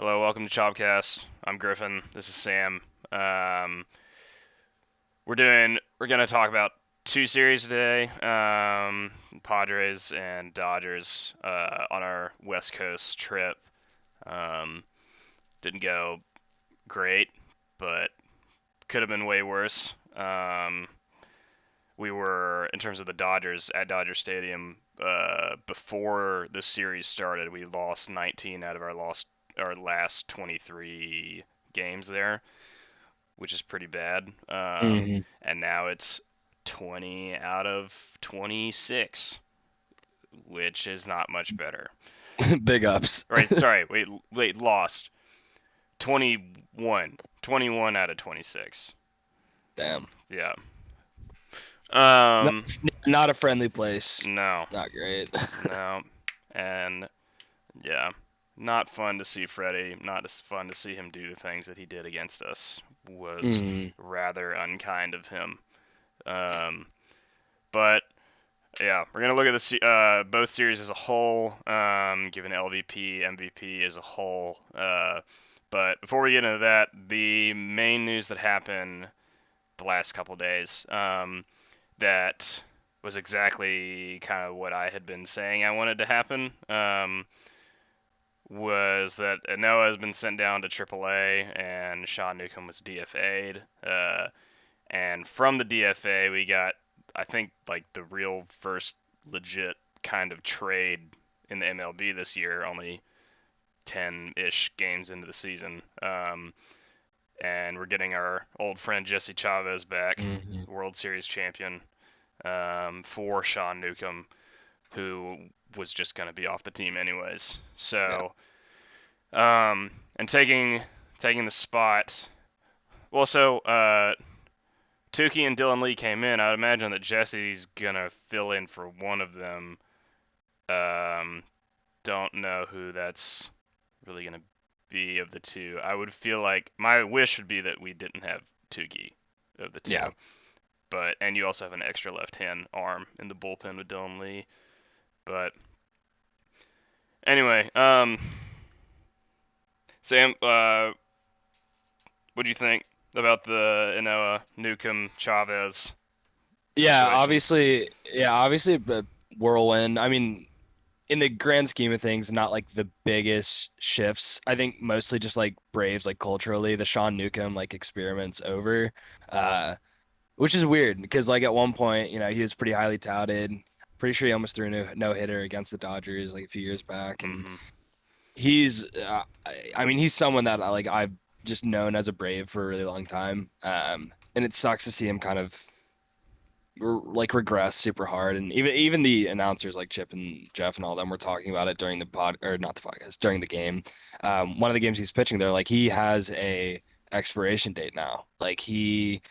Hello, welcome to Chopcast. I'm Griffin. This is Sam. Um, we're gonna talk about two series today. Padres and Dodgers on our West Coast trip. Um, didn't go great, but could have been way worse. We were, in terms of the Dodgers, at Dodger Stadium before the series started. We lost 19 out of our last 23 games there, which is pretty bad. hmm And now it's 20 out of 26, which is not much better. Big ups. Right? Sorry, lost 21, 21 out of 26. Damn. Yeah. Not, Um, not a friendly place. no, Not great. no, and yeah, not fun to see Freddie. Not as fun to see him do the things that he did against us. Was mm rather unkind of him. Um, but yeah, we're gonna look at both series as a whole, given LVP, MVP as a whole. But before we get into that, the main news that happened the last couple days, that was exactly kind of what I had been saying I wanted to happen. Was that Ynoa has been sent down to AAA and Sean Newcomb was DFA'd. And from the DFA, we got, I think, like the real first legit kind of trade in the MLB this year, only 10-ish games into the season. And we're getting our old friend Jesse Chavez back, hmm World Series champion, for Sean Newcomb, who was just going to be off the team anyways. Yeah. So, and taking the spot. Well, so Tukey and Dylan Lee came in. I'd imagine that Jesse's gonna fill in for one of them. Um, don't know who that's really gonna be of the two. I would feel like my wish would be that we didn't have Tukey of the Yeah. two, but and you also have an extra left hand arm in the bullpen with Dylan Lee. But anyway, Sam, what do you think about the Ynoa Newcomb Chavez Yeah. situation? Obviously, a whirlwind. I mean, in the grand scheme of things, not like the biggest shifts. I think mostly just like Braves, like culturally, the Sean Newcomb like experiments over, uh, which is weird because like at one point, he was pretty highly touted. Pretty sure he almost threw a no hitter against the Dodgers like a few years back, and Mm-hmm. I mean, he's someone that I've just known as a Brave for a really long time. And it sucks to see him kind of like regress super hard. And even the announcers like Chip and Jeff and all them were talking about it during the pod or not the podcast during the game. One of the games he's pitching, they're like he has a expiration date now. Like he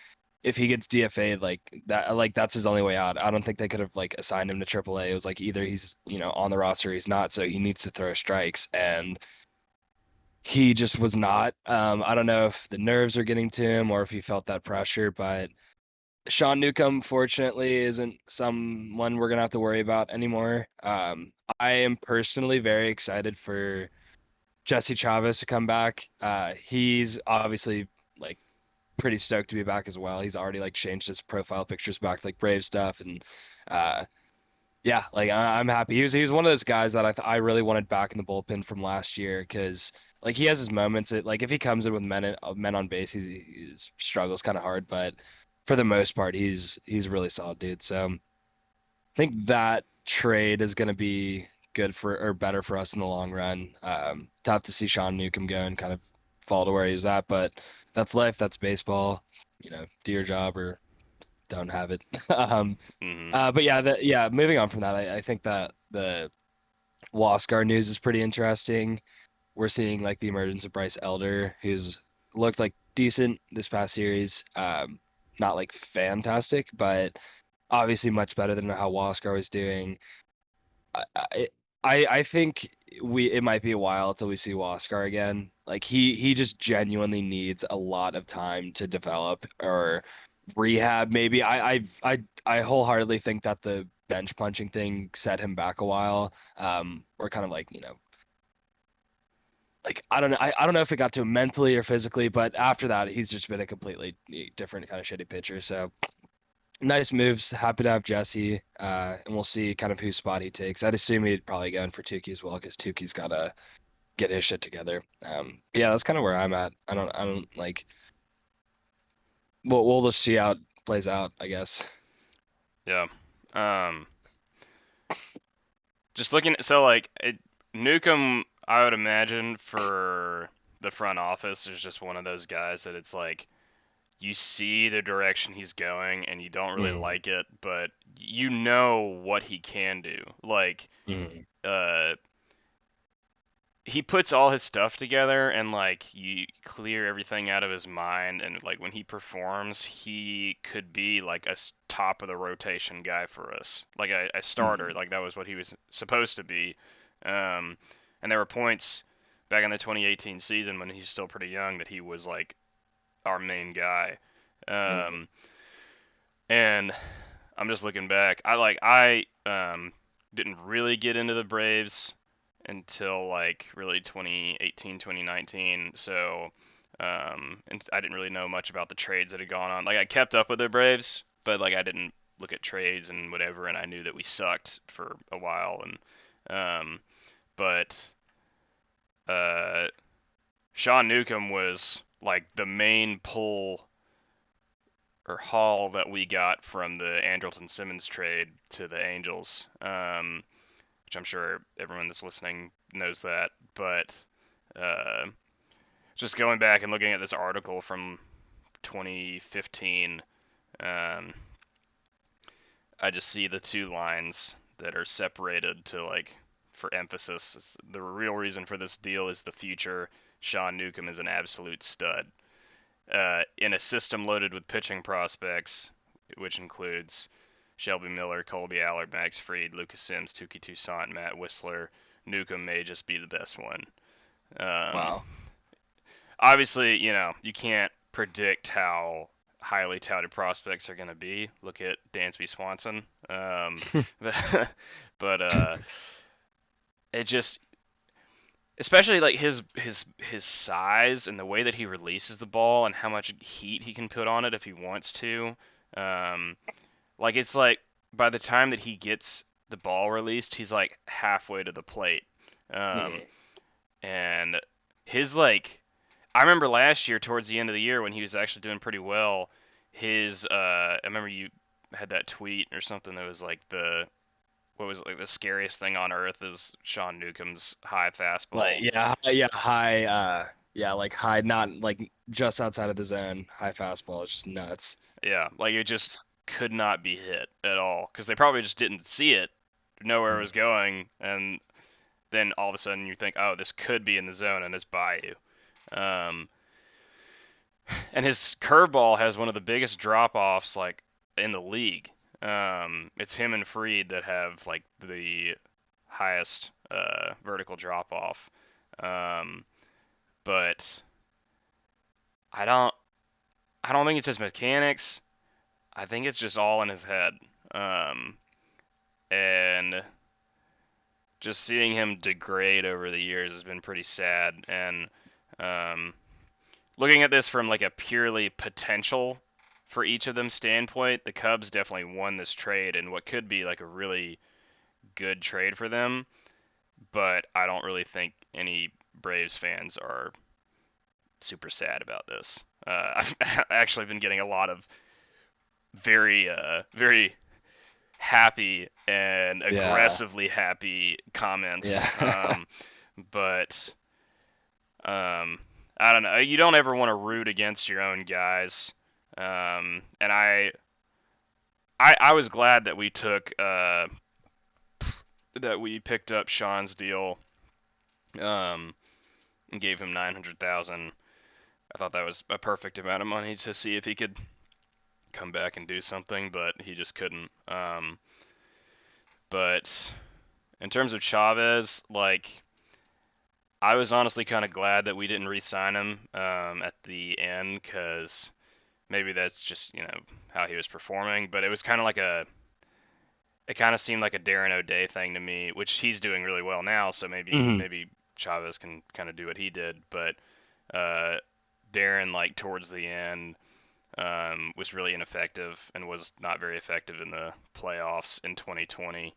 if he gets DFA'd like that, like that's his only way out. I don't think they could have like assigned him to AAA. It was like either he's on the roster, or he's not. So he needs to throw strikes, and he just was not. I don't know if the nerves are getting to him or if he felt that pressure, but Sean Newcomb, fortunately, isn't someone we're gonna have to worry about anymore. I am personally very excited for Jesse Chavez to come back. He's obviously like pretty stoked to be back as well. He's already like changed his profile pictures back to like Brave stuff, and uh, yeah, like I'm happy. He was one of those guys that I really wanted back in the bullpen from last year because like he has his moments. Like if he comes in with men on base, he struggles kind of hard, but for the most part, he's a really solid dude. So I think that trade is going to be good for or better for us in the long run. Tough to see Sean Newcomb go and kind of fall to where he's at, but that's life. That's baseball. Do your job or don't have it. um, Mm-hmm. but moving on from that, I think that the Wascar news is pretty interesting. We're seeing like the emergence of Bryce Elder, who's looked like decent this past series. Not like fantastic, but obviously much better than how Wascar was doing. I I I think it might be a while till we see Wascar again. Like he just genuinely needs a lot of time to develop or rehab. Maybe I wholeheartedly think that the bench punching thing set him back a while. Or kind of like like I don't know. I don't know if it got to him mentally or physically, but after that, he's just been a completely different kind of shitty pitcher. So nice moves. Happy to have Jesse, and we'll see kind of whose spot he takes. I'd assume he'd probably go in for Tukey as well because Tukey's got to get his shit together. Yeah, that's kind of where I'm at. I don't like. We'll just see how it plays out, I guess. Yeah. Um, just looking so like Newcomb, I would imagine for the front office is just one of those guys that it's like you see the direction he's going and you don't really Mm, like it, but you know what he can do. Like mm, uh he puts all his stuff together and like you clear everything out of his mind, and like when he performs he could be like a top of the rotation guy for us, like a starter, mm, like that was what he was supposed to be. um and there were points back in the 2018 season when he was still pretty young that he was like our main guy. mm, um and I'm just looking back, I didn't really get into the Braves until like really 2018, 2019. So, and I didn't really know much about the trades that had gone on. Like I kept up with the Braves, but like I didn't look at trades and whatever. And I knew that we sucked for a while. And but uh, Sean Newcomb was like the main pull or haul that we got from the Andrelton Simmons trade to the Angels. Which I'm sure everyone that's listening knows that. But uh, just going back and looking at this article from 2015, um, I just see the two lines that are separated to like for emphasis. The real reason for this deal is the future. Sean Newcomb is an absolute stud. In a system loaded with pitching prospects, which includes Shelby Miller, Colby Allard, Max Fried, Lucas Sims, Tukey Toussaint, Matt Whistler, Newcomb may just be the best one. Um, wow. Obviously, you can't predict how highly touted prospects are going to be. Look at Dansby Swanson. But it just, especially like his size and the way that he releases the ball and how much heat he can put on it if he wants to. Um, like it's like by the time that he gets the ball released, he's like halfway to the plate. Um, Mm, and his like I remember last year towards the end of the year when he was actually doing pretty well, his I remember you had that tweet or something that was like the what was it, like the scariest thing on earth is Sean Newcomb's high like fastball. yeah, high yeah, like high, not like just outside of the zone, high fastball. It's just nuts. Yeah, like it just could not be hit at all because they probably just didn't see it, know where it was Mm, going, and then all of a sudden you think, oh, this could be in the zone, and it's by you. Um, and his curveball has one of the biggest drop offs like in the league. It's him and Freed that have like the highest vertical drop off. Um, but I don't I don't think it's his mechanics. I think it's just all in his head. Um, and just seeing him degrade over the years has been pretty sad. And um, looking at this from like a purely potential for each of them standpoint, the Cubs definitely won this trade and what could be like a really good trade for them. But I don't really think any Braves fans are super sad about this. I've actually been getting a lot of very happy and yeah, aggressively happy comments. yeah. But I don't know. You don't ever want to root against your own guys. And I was glad that we took that we picked up Sean's deal um, and gave him 900,000. I thought that was a perfect amount of money to see if he could come back and do something, but he just couldn't. But in terms of Chavez, like I was honestly kind of glad that we didn't re-sign him at the end because maybe that's just how he was performing, but it was kind of like it kind of seemed like a Darren O'Day thing to me, which he's doing really well now. So maybe Mhm. maybe Chavez can kind of do what he did, but uh, Darren, like towards the end, was really ineffective and was not very effective in the playoffs in 2020.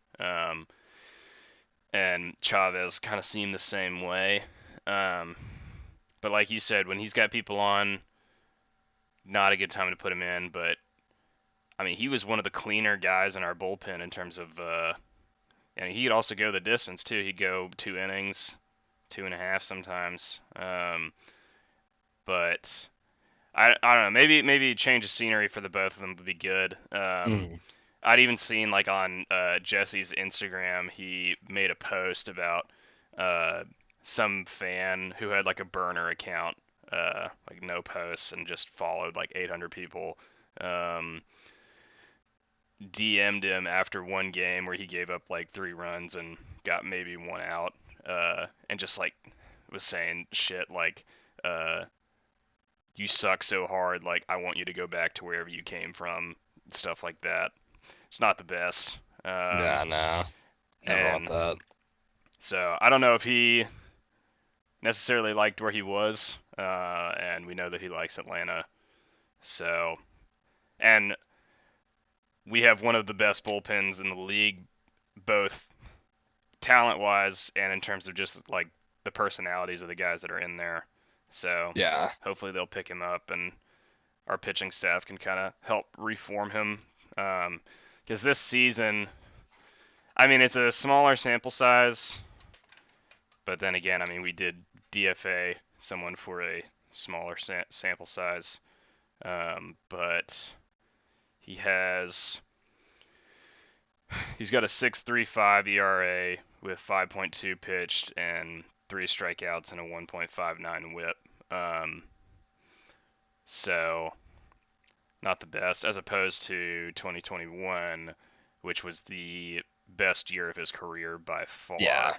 And Chavez kind of seemed the same way. Um, but like you said, when he's got people on, not a good time to put him in. But I mean, he was one of the cleaner guys in our bullpen in terms of, and he could also go the distance too. He'd go 2 innings, 2.5 sometimes. But I don't know. Maybe change of scenery for the both of them would be good. Mm. I'd even seen like on Jesse's Instagram, he made a post about uh, some fan who had like a burner account, like no posts, and just followed like 800 people. Um, DM'd him after one game where he gave up like 3 runs and got maybe one out, and just like was saying shit like, "You suck so hard, like I want you to go back to wherever you came from," stuff like that. It's not the best. Yeah, no, never want And that. so I don't know if he necessarily liked where he was, and we know that he likes Atlanta. So, and we have one of the best bullpens in the league, both talent-wise and in terms of just like the personalities of the guys that are in there. So Yeah. hopefully they'll pick him up, and our pitching staff can kind of help reform him. Because this season, I mean, it's a smaller sample size, but then again, I mean, we did DFA someone for a smaller sample size, but he has he's got a 6.35 ERA with 5.2 pitched and 3 strikeouts and a 1.59 WHIP. So not the best, as opposed to 2021, which was the best year of his career by Yeah. far. Yeah.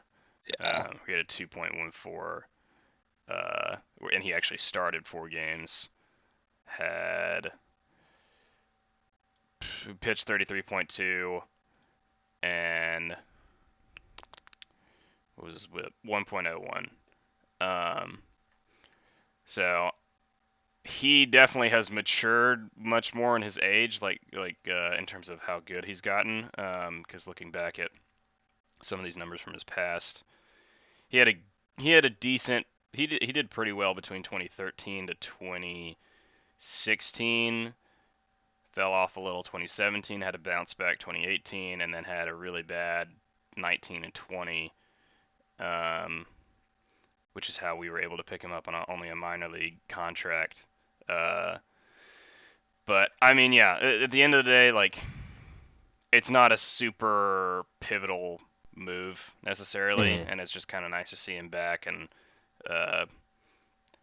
We had a 2.14, and he actually started 4 games. Had pitched 33.2 and was with 1.01. Um, so he definitely has matured much more in his age, in terms of how good he's gotten. Because looking back at some of these numbers from his past, he had a he had a decent he did pretty well between 2013 to 2016. Fell off a little 2017, had a bounce back 2018, and then had a really bad 19 and 20, um, which is how we were able to pick him up on only a minor league contract. Uh, but I mean, yeah, at the end of the day, like it's not a super pivotal move necessarily, Mm. and it's just kind of nice to see him back and uh,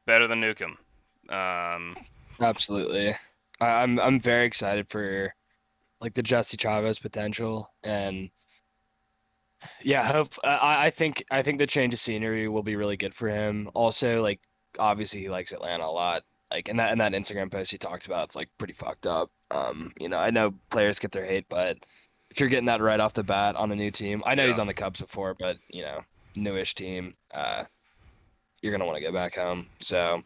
better than Newcomb. Um, Absolutely. I'm very excited for like the Jesse Chavez potential, and yeah, I think the change of scenery will be really good for him. Also, like obviously he likes Atlanta a lot. Like in that Instagram post he talked about, it's like pretty fucked up. I know players get their hate, but if you're getting that right off the bat on a new team, I know yeah, he's on the Cubs before, but newish team, you're gonna want to go back home. So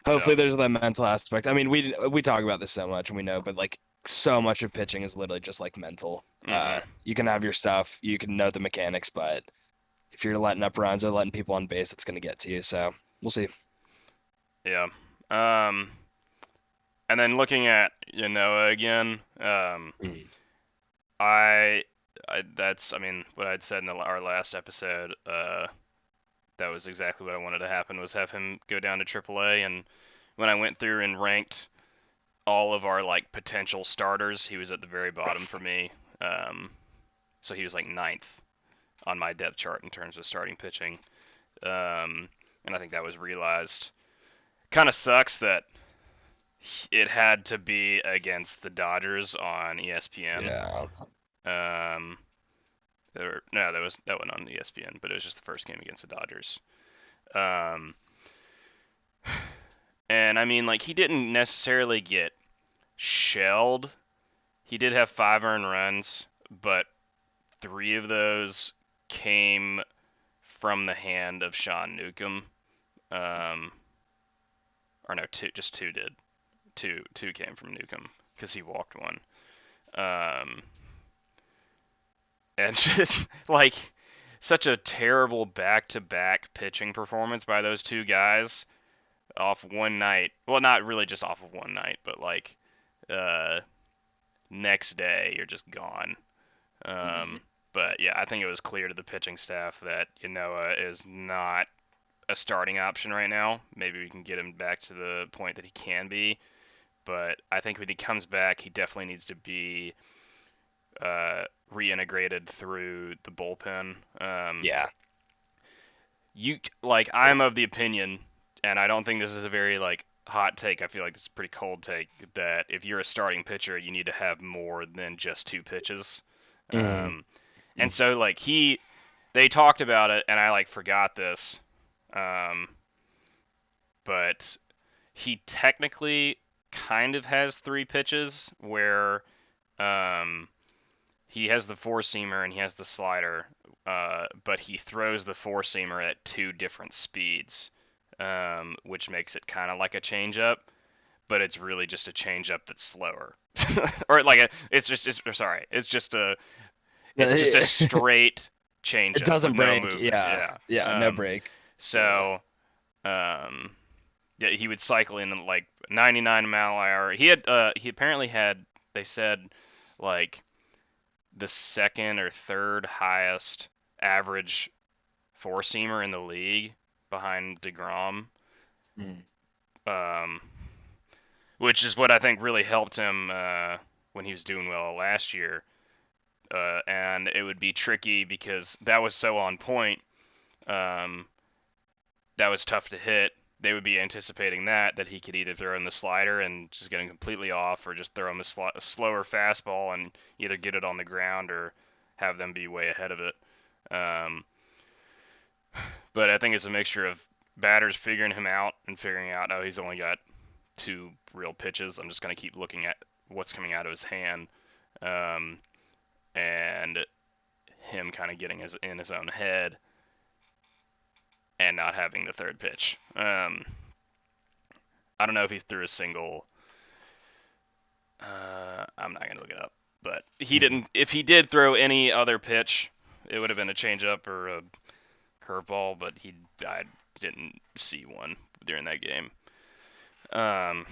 yeah, hopefully there's that mental aspect. I mean, we talk about this so much and we know, but like so much of pitching is literally just like mental. hmm You can have your stuff, you can know the mechanics, but if you're letting up runs or letting people on base, it's gonna get to you. So we'll see. yeah. Um, and then looking at Ynoa again, Mhm. I, I mean what I'd said in our last episode. That was exactly what I wanted to happen, was have him go down to AAA. And when I went through and ranked all of our like potential starters, he was at the very bottom for me. Um, so he was like ninth on my depth chart in terms of starting pitching. And I think that was realized. Kind of sucks that it had to be against the Dodgers on ESPN. Yeah. Um, no, that went on ESPN, but it was just the first game against the Dodgers. Um, and I mean, like he didn't necessarily get shelled. He did have 5 earned runs, but 3 of those came from the hand of Sean Newcomb. Um, or no, just two did. Two came from Newcomb because he walked one. Um, and just like such a terrible back-to-back pitching performance by those two guys off one night. Well, not really just off of one night, but like uh, next day you're just gone. Mhm. But yeah, I think it was clear to the pitching staff that Ynoa is not a starting option right now. Maybe we can get him back to the point that he can be, but I think when he comes back, he definitely needs to be reintegrated through the bullpen. Yeah. You like I'm of the opinion, and I don't think this is a very like hot take. I feel like this is a pretty cold take that if you're a starting pitcher, you need to have more than just two pitches. Mhm. Um, and so like they talked about it, and I like forgot this, um, but he technically kind of has three pitches where um, he has the four seamer and he has the slider, but he throws the four seamer at two different speeds, which makes it kind of like a changeup, but it's really just a changeup that's slower, or like it's just a It straight changeup with doesn't no break. movement. Yeah. Yeah. Yeah. No break. Yeah. So um, yeah, he would cycle in like 99 mile an hour. He apparently had, they said, like the second or third highest average four seamer in the league behind DeGrom, Mm. um, which is what I think really helped him when he was doing well last year. And it would be tricky because that was so on point. Um, that was tough to hit. They would be anticipating that he could either throw in the slider and just get him completely off, or just throw him a slower fastball and either get it on the ground or have them be way ahead of it. Um, but I think it's a mixture of batters figuring him out and figuring out, oh, he's only got two real pitches. I'm just going to keep looking at what's coming out of his hand, um, and him kind of getting in his own head and not having the third pitch. I don't know if he threw a single. I'm not gonna look it up, but he Mhm. didn't. If he did throw any other pitch, it would have been a changeup or a curveball, but I didn't see one during that game. Um,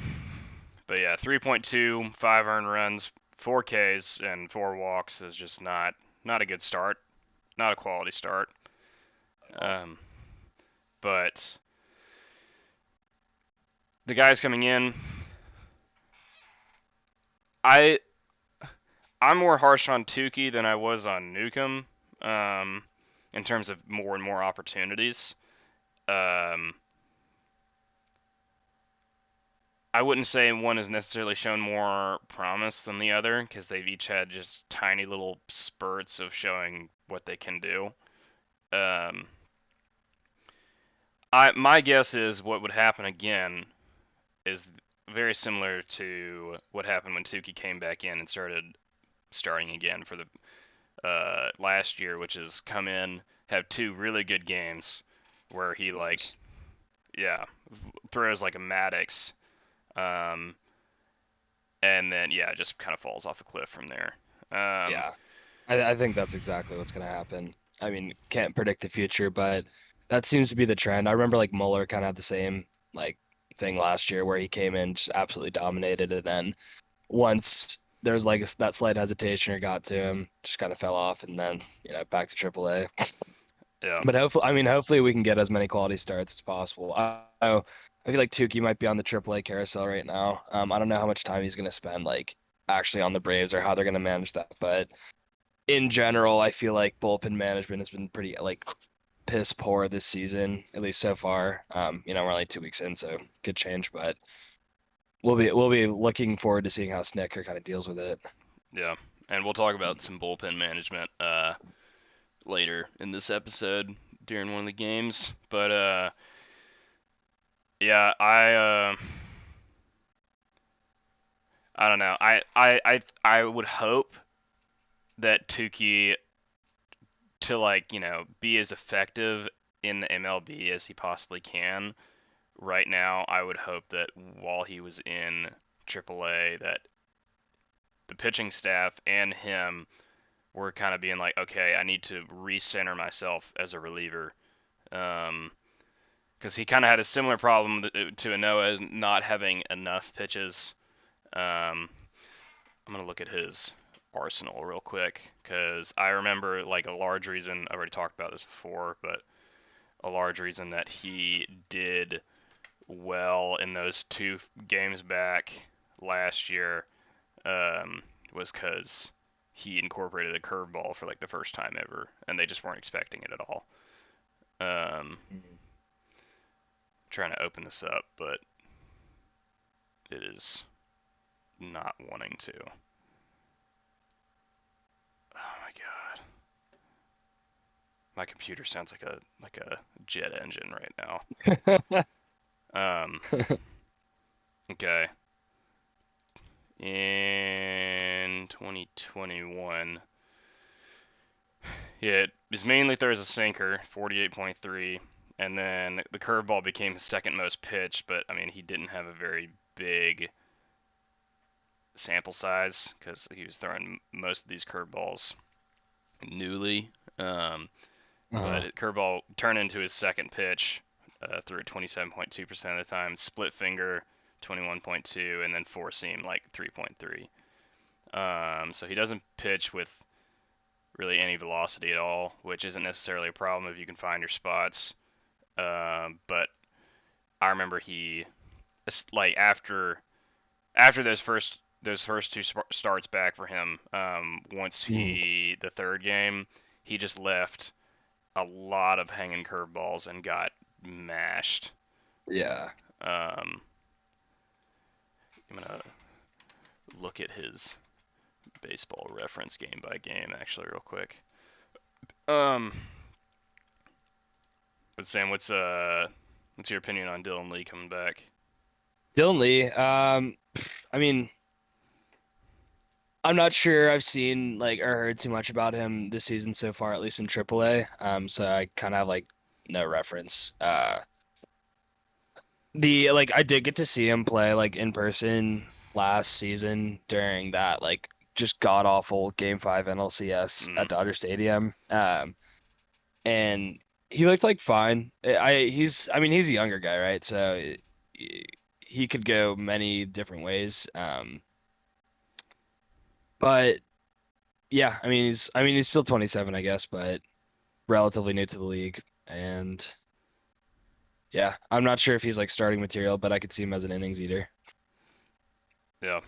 but yeah, 3.2, 5 earned runs, 4 Ks, and 4 walks is just not a good start, not a quality start. Oh. Um, but the guys coming in, I I'm more harsh on Tukey than I was on Newcomb, um, in terms of more and more opportunities. Um, I wouldn't say one has necessarily shown more promise than the other because they've each had just tiny little spurts of showing what they can do. Um, my guess is what would happen again is very similar to what happened when Tukey came back in and starting again for the last year, which is come in, have two really good games where he like, yeah, throws like a Maddox, um, and then yeah, just kind of falls off a cliff from there. Um, Yeah. I think that's exactly what's gonna happen. I mean, can't predict the future, but that seems to be the trend. I remember like Mueller kind of had the same like thing last year where he came in just absolutely dominated, and then once there's like that slight hesitation or got to him, just kind of fell off, and then back to AAA. yeah, But hopefully, I mean, hopefully we can get as many quality starts as possible. I feel like Tukey might be on the AAA carousel right now. I don't know how much time he's gonna spend like actually on the Braves or how they're gonna manage that, but in general, I feel like bullpen management has been pretty like piss poor this season, at least so far. We're only 2 weeks in, so good change, but we'll be looking forward to seeing how Snicker kind of deals with it. yeah, and we'll talk about some bullpen management later in this episode during one of the games. But yeah, I don't know. I would hope that Tukey to like be as effective in the MLB as he possibly can. Right now, I would hope that while he was in AAA, that the pitching staff and him were kind of being like, okay, I need to recenter myself as a reliever. Because he kind of had a similar problem to Ynoa, not having enough pitches. I'm gonna look at his arsenal real quick because I remember like a large reason. I already talked about this before, but a large reason that he did well in those 2 games back last year was because he incorporated a curveball for like the first time ever, and they just weren't expecting it at all. Mhm. Trying to open this up, but it is not wanting to. Oh my god. My computer sounds like a jet engine right now. Um, okay. In 2021, it his mainly throws a sinker, 48.3, and then the curveball became his second most pitched, but I mean he didn't have a very big sample size because he was throwing most of these curveballs newly. Uh-huh. But curveball turned into his second pitch, threw it 27.2% of the time, split finger 21.2, and then four seam like 3.3. So he doesn't pitch with really any velocity at all, which isn't necessarily a problem if you can find your spots. But I remember he like after those first 2 starts back for him, once Mhm. the third game, he just left a lot of hanging curveballs and got mashed. Yeah. Um, I'm gonna look at his baseball reference game by game actually real quick. Um, but Sam, what's your opinion on Dylan Lee coming back? Dylan Lee, I mean, I'm not sure I've seen like or heard too much about him this season so far, at least in AAA. So I kind of have like no reference. The like I did get to see him play like in person last season during that like just god awful Game 5 NLCS Mm, at Dodger Stadium. And he looked like fine. I mean he's a younger guy, right? So he could go many different ways. But yeah, I mean he's still 27, I guess, but relatively new to the league. And yeah, I'm not sure if he's like starting material, but I could see him as an innings eater. yeah.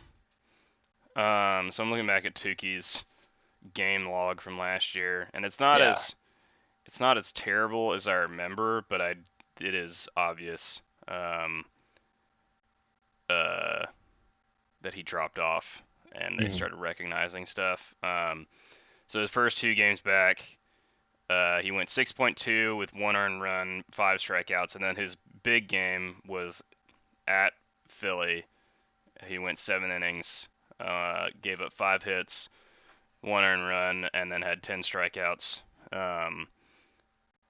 So I'm looking back at Tukey's game log from last year, and Yeah. it's not as terrible as I remember, but it is obvious um, uh, that he dropped off, and they Hmm. started recognizing stuff. So his first 2 games back, he went 6.2 with 1 earned run, 5 strikeouts, and then his big game was at Philly. He went 7 innings, gave up 5 hits, 1 earned run, and then had 10 strikeouts. Um,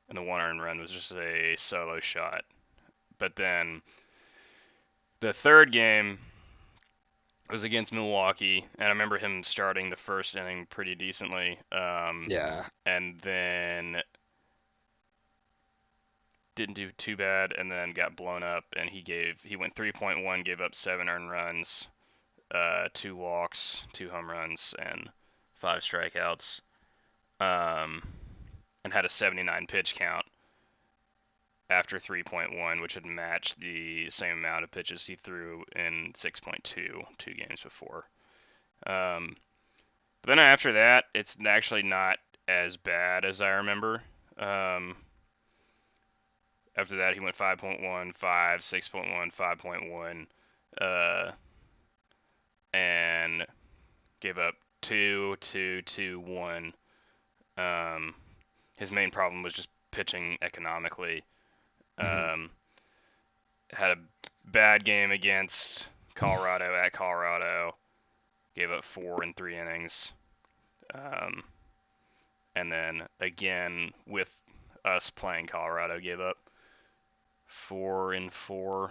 and the 1 earned run was just a solo shot. But then the third game was against Milwaukee, and I remember him starting the first inning pretty decently, Yeah. and then didn't do too bad, and then got blown up, and he went 3.1, gave up 7 earned runs, 2 walks, 2 home runs, and 5 strikeouts, um, and had a 79 pitch count after 3.1, which had matched the same amount of pitches he threw in 6.2 2 games before. Um, but then after that, it's actually not as bad as I remember. Um, After that, he went 5.1, 5, 6.1, 5.1, uh, and gave up 2, 2, 2, 1. Um, his main problem was just pitching economically. Hmm. Um, had a bad game against Colorado at Colorado. Gave up 4 in 3 innings. Um, and then again with us playing Colorado gave up 4-4.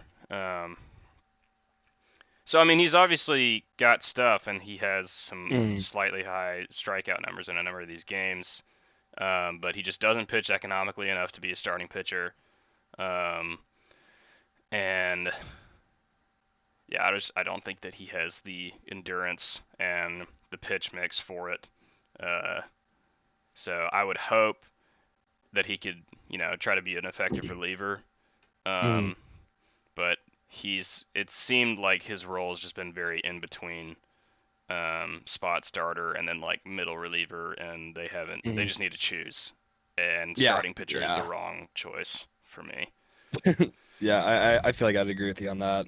So I mean, he's obviously got stuff, and he has some Mm. slightly high strikeout numbers in a number of these games. But he just doesn't pitch economically enough to be a starting pitcher. Um, and yeah, I don't think that he has the endurance and the pitch mix for it. Uh, so I would hope that he could, try to be an effective reliever. Mm. Um, but it seemed like his role has just been very in between spot starter and then like middle reliever, and they Mm. just need to choose. And Yeah, starting pitcher is the yeah, wrong choice for me. yeah. I feel like I'd agree with you on that.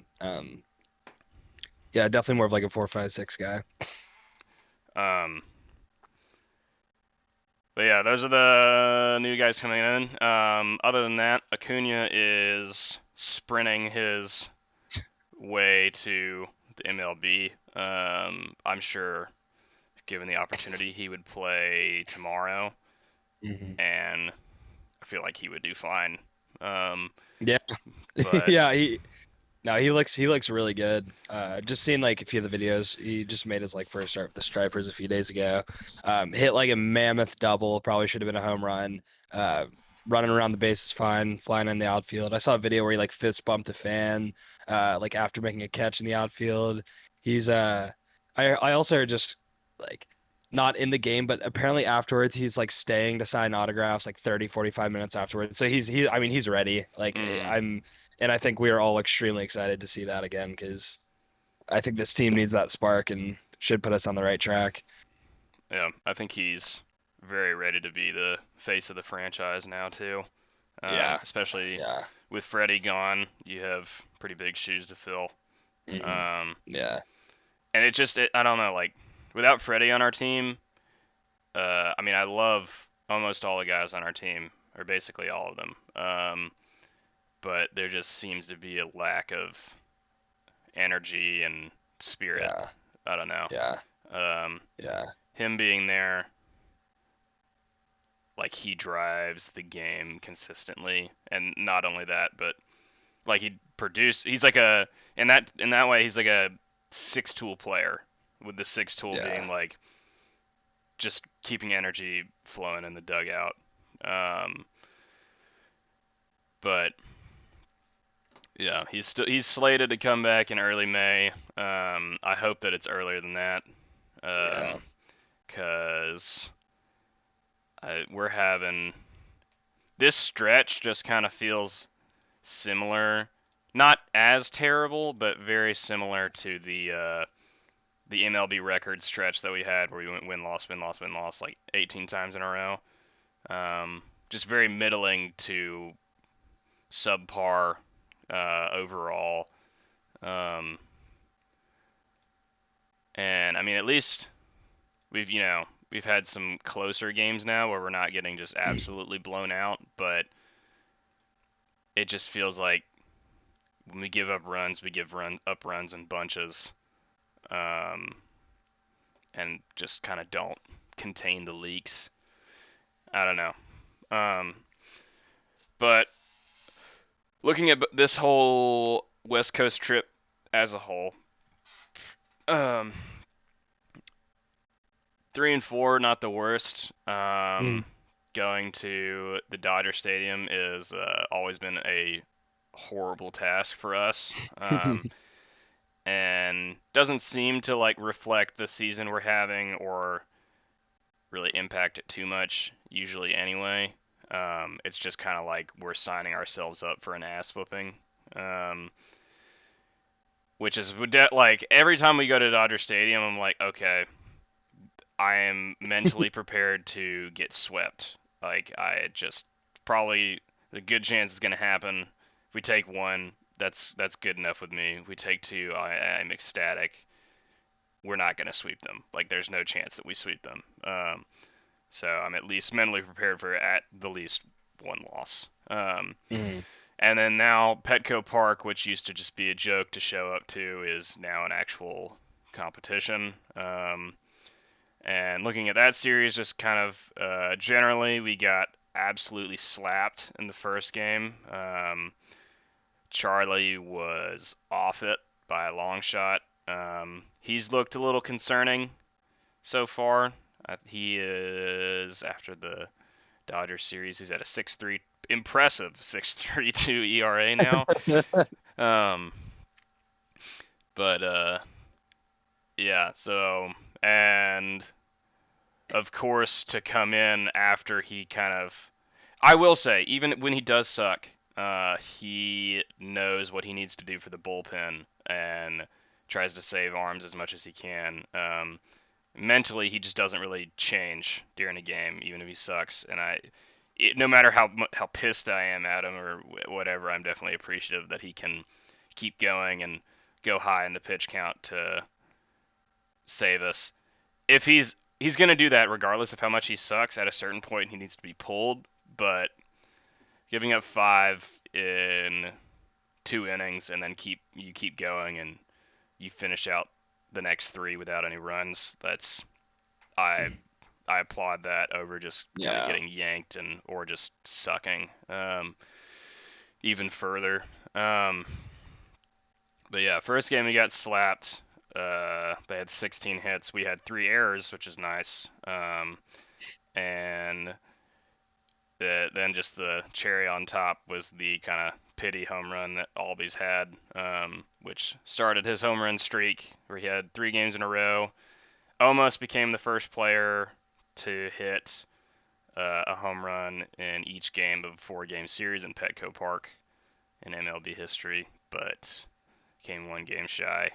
Yeah, definitely more of like a 4-5-6 guy. Um, but yeah, those are the new guys coming in. Other than that, Acuna is sprinting his way to the MLB. I'm sure, given the opportunity, he would play tomorrow, Hmm. and I feel like he would do fine. Um, Yeah, but yeah. He looks really good. Just seeing like a few of the videos, he just made his like first start with the Stripers a few days ago. Hit like a mammoth double, probably should have been a home run. Uh, Running around the bases fine, flying in the outfield. I saw a video where he like fist bumped a fan, like after making a catch in the outfield. He's I also heard just like not in the game, but apparently afterwards he's like staying to sign autographs like 30, 45 minutes afterwards. So I mean he's ready. Like mm, and I think we are all extremely excited to see that again because I think this team needs that spark and should put us on the right track. yeah, I think he's very ready to be the face of the franchise now too. Yeah, Especially yeah, with Freddie gone, you have pretty big shoes to fill. hmm, Um, yeah, and I don't know, like without Freddie on our team, I mean, I love almost all the guys on our team, or basically all of them. But there just seems to be a lack of energy and spirit. yeah, I don't know. yeah, Um, yeah. him being there, like he drives the game consistently, and not only that, but like he's like in that way he's like a six tool player, with the six tool being Yeah. like just keeping energy flowing in the dugout. Um, but yeah, he's slated to come back in early May. I hope that it's earlier than that, Yeah. because we're having this stretch just kind of feels similar, not as terrible, but very similar to the MLB record stretch that we had where we went win loss win loss win loss like 18 times in a row. Just very middling to subpar overall. Um, and I mean, at least we've had some closer games now where we're not getting just absolutely blown out, but it just feels like when we give up runs, we give up runs in bunches, um, and just kind of don't contain the leaks. I don't know. Um, but looking at this whole West Coast trip as a whole, um, 3-4, not the worst. Mm. Going to the Dodger Stadium is always been a horrible task for us, and doesn't seem to like reflect the season we're having or really impact it too much. Usually, anyway. It's just kind of like we're signing ourselves up for an ass whooping. Um, which is like every time we go to Dodger Stadium, I'm like, okay, I am mentally prepared to get swept. Like I just probably the good chance is going to happen. If we take one, that's good enough with me. If we take two, I'm ecstatic. We're not going to sweep them. Like there's no chance that we sweep them. So I'm at least mentally prepared for at the least one loss. Mm. And then now Petco Park, which used to just be a joke to show up to, is now an actual competition. And looking at that series, just kind of generally, we got absolutely slapped in the first game. Charlie was off it by a long shot. He's looked a little concerning so far. He is, after the Dodgers series, he's at a 6.3, impressive 6.32 ERA now. Um, but yeah. So, and of course, to come in after he kind of, I will say, even when he does suck, he knows what he needs to do for the bullpen and tries to save arms as much as he can. Mentally, he just doesn't really change during a game, even if he sucks. And no matter how pissed I am at him or whatever, I'm definitely appreciative that he can keep going and go high in the pitch count to save us. If he's going to do that regardless of how much he sucks. At a certain point, he needs to be pulled. But giving up 5 in 2 innings and then you keep going and you finish out the next 3 without any runs, I I applaud that over just kind of Yeah. getting yanked or just sucking even further. But yeah, first game we got slapped. They had 16 hits. We had 3 errors, which is nice. And then just the cherry on top was the kind of pity home run that Albies had, which started his home run streak where he had 3 games in a row. Almost became the first player to hit a home run in each game of a 4-game series in Petco Park in MLB history, but came 1 game shy.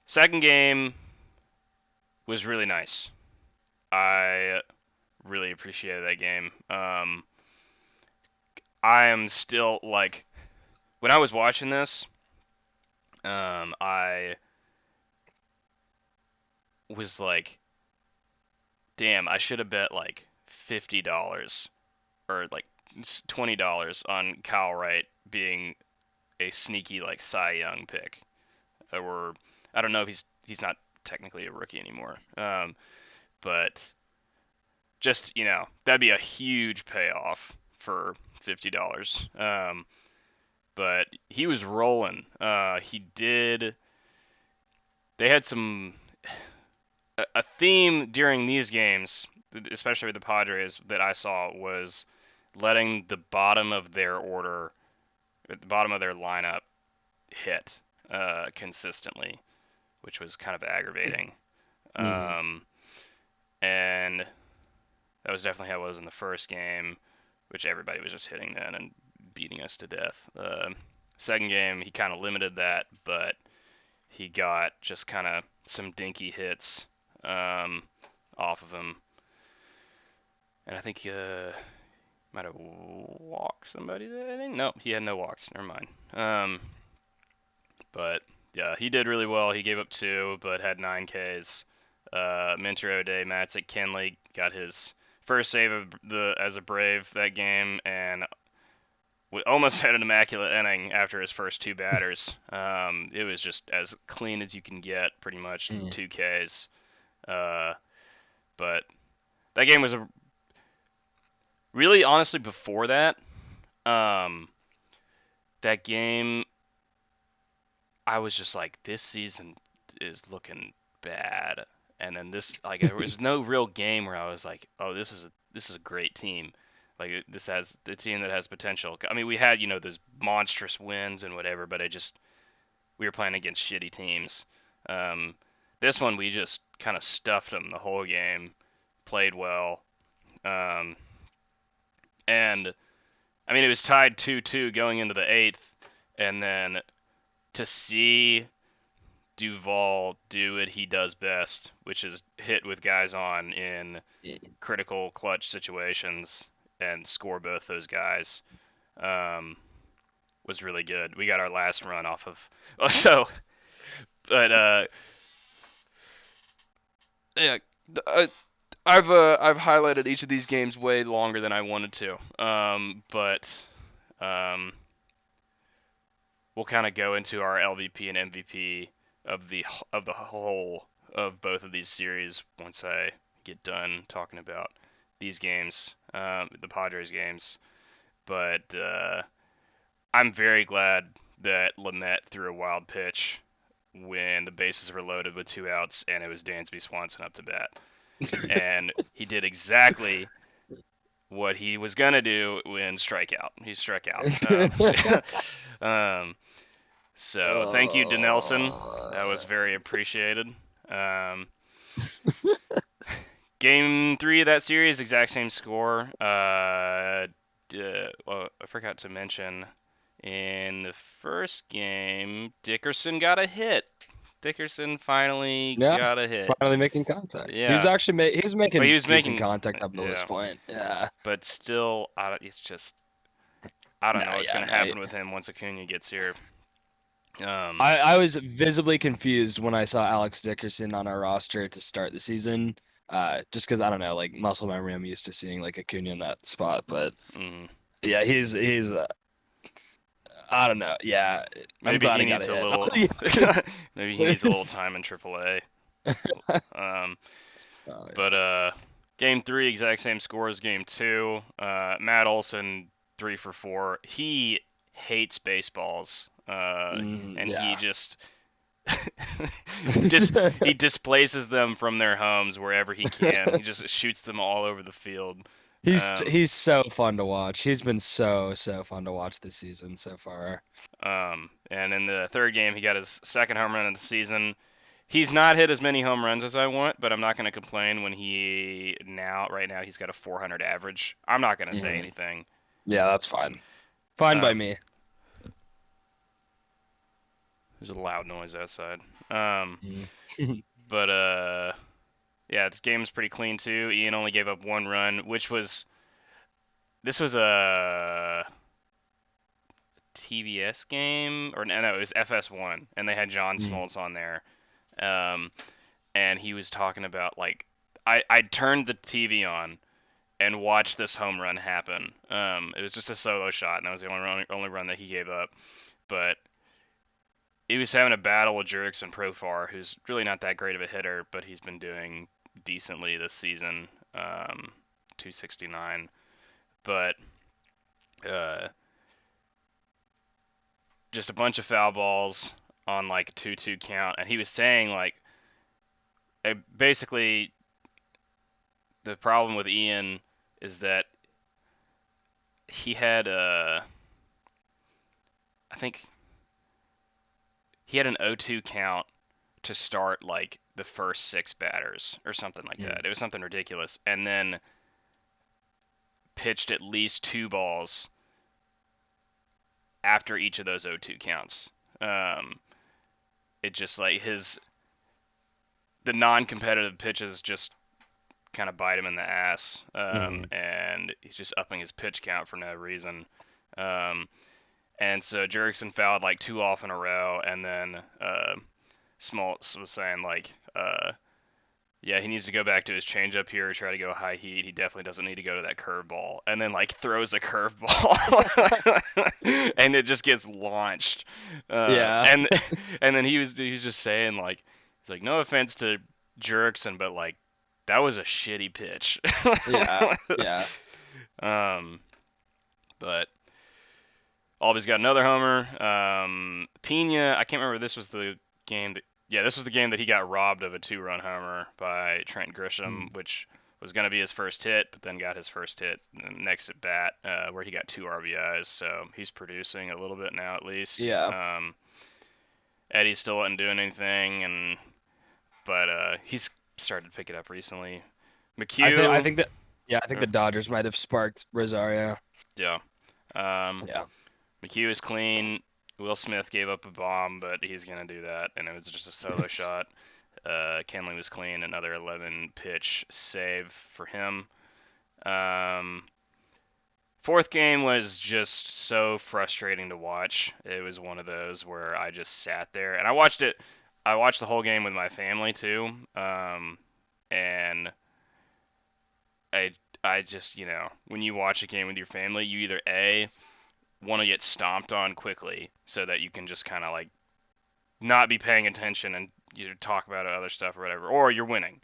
Second game was really nice. I really appreciated that game. I am still like, when I was watching this, I was like, damn, I should have bet like $50 or like $20 on Kyle Wright being a sneaky like Cy Young pick. Or I don't know if he's not technically a rookie anymore. But just, that'd be a huge payoff for $50. But he was rolling. They had a theme during these games, especially with the Padres, that I saw was letting the bottom of their order, at the bottom of their lineup, hit consistently, which was kind of aggravating. Mm-hmm. And that was definitely how it was in the first game, which everybody was just hitting then and beating us to death. Second game, he kind of limited that, but he got just kind of some dinky hits off of him. And I think he might have walked somebody that inning. No, he had no walks. Never mind. But yeah, he did really well. He gave up 2, but had 9 Ks. Minter O'Day, Matzik, Kenley got his first save as a Brave that game, and we almost had an immaculate inning after his first 2 batters. It was just as clean as you can get, pretty much 2 Ks. But that game was really, honestly, before that, that game, I was just like, this season is looking bad. And then there was no real game where I was like, oh, this is a great team. Like, this has the team that has potential. I mean, we had, those monstrous wins and whatever, but we were playing against shitty teams. This one, we just kind of stuffed them the whole game, played well. And I mean, it was tied 2-2 going into the 8th, and then to see Duvall do what he does best, which is hit with guys on in critical clutch situations and score both those guys, was really good. We got our last run off of but yeah, I've highlighted each of these games way longer than I wanted to. But we'll kind of go into our LVP and MVP of the whole of both of these series once I get done talking about these games, the Padres games. But I'm very glad that Lamet threw a wild pitch when the bases were loaded with 2 outs and it was Dansby Swanson up to bat. And he did exactly what he was gonna do when strikeout. He struck out. Um, so thank you, Denelson. That was very appreciated. Um, Game 3 of that series, exact same score. Well, I forgot to mention in the first game, Dickerson got a hit. Dickerson finally Yeah, got a hit. finally making contact. He was Yeah, actually he was but making he was decent making, contact up until this yeah, point. Yeah. but still, it's just I don't No, know what's yeah, gonna no. happen with him once Acuna gets here. I was visibly confused when I saw Alex Dickerson on our roster to start the season. Just because I don't know, like muscle memory, I'm used to seeing like Acuna in that spot. But mm, yeah, he's I don't know. Yeah, I'm maybe glad he he got a needs a hit. little, maybe he needs a little time in AAA. Um, Oh But yeah. game 3, exact same score as game 2. Matt Olson 3 for 4. He hates baseballs, and he Yeah. just he displaces them from their homes wherever he can. He just shoots them all over the field. Um, He's so fun to watch. He's been so fun to watch this season so far. and in the third game, he got his second home run of the season. He's not hit as many home runs as I want, but I'm not going to complain when right now, he's got a 400 average. I'm not going to say Mhm. anything. Yeah, that's fine. Fine by Um, me. there's a loud noise outside. Um, Mhm. but yeah, this game is pretty clean too. Ian only gave up 1 run, this was a TBS game, or no, it was FS1, and they had John Mhm. Smoltz on there. Um, and he was talking about like I turned the TV on and watched this home run happen. It was just a solo shot, and that was the only run that he gave up. But he was having a battle with Jurickson Profar, who's really not that great of a hitter, but he's been doing decently this season. 269, but uh, just a bunch of foul balls on like a 2-2 count, and he was saying like basically the problem with Ian is that he had I think he had an 0-2 count to start like the first 6 batters or something like Mhm. that. It was something ridiculous, and then pitched at least 2 balls after each of those 0-2 counts. Um, it just like the non-competitive pitches just kind of bite him in the ass, Mhm. and he's just upping his pitch count for no reason. Um, and so Jurickson fouled like 2 off in a row, and then Smoltz was saying like, yeah, he needs to go back to his changeup here, try to go high heat. He definitely doesn't need to go to that curveball, and then like throws a curveball, and it just gets launched. Yeah. And and then he was just saying like, he's like, no offense to Jurickson, but like that was a shitty pitch. Yeah. Yeah. um, but Alby's got another homer. Pena, I can't remember. This was the game that, yeah, this was the game that he got robbed of a 2-run homer by Trent Grisham, Mhm. which was going to be his first hit, but then got his first hit next at bat, where he got 2 RBIs. So he's producing a little bit now, at least. Yeah. Eddie still wasn't doing anything, but he's started to pick it up recently. I McHugh, think that yeah, I think uh, the Dodgers might have sparked Rosario. yeah. Um, Yeah. McHugh is clean. Will Smith gave up a bomb, but he's gonna do that, and it was just a solo shot. Kenley was clean, another 11 pitch save for him. Um, fourth game was just so frustrating to watch. It was one of those where I just sat there and I watched it. I watched the whole game with my family too, and I I just when you watch a game with your family, you either want to get stomped on quickly so that you can just kind of like not be paying attention and talk about other stuff or whatever, or you're winning.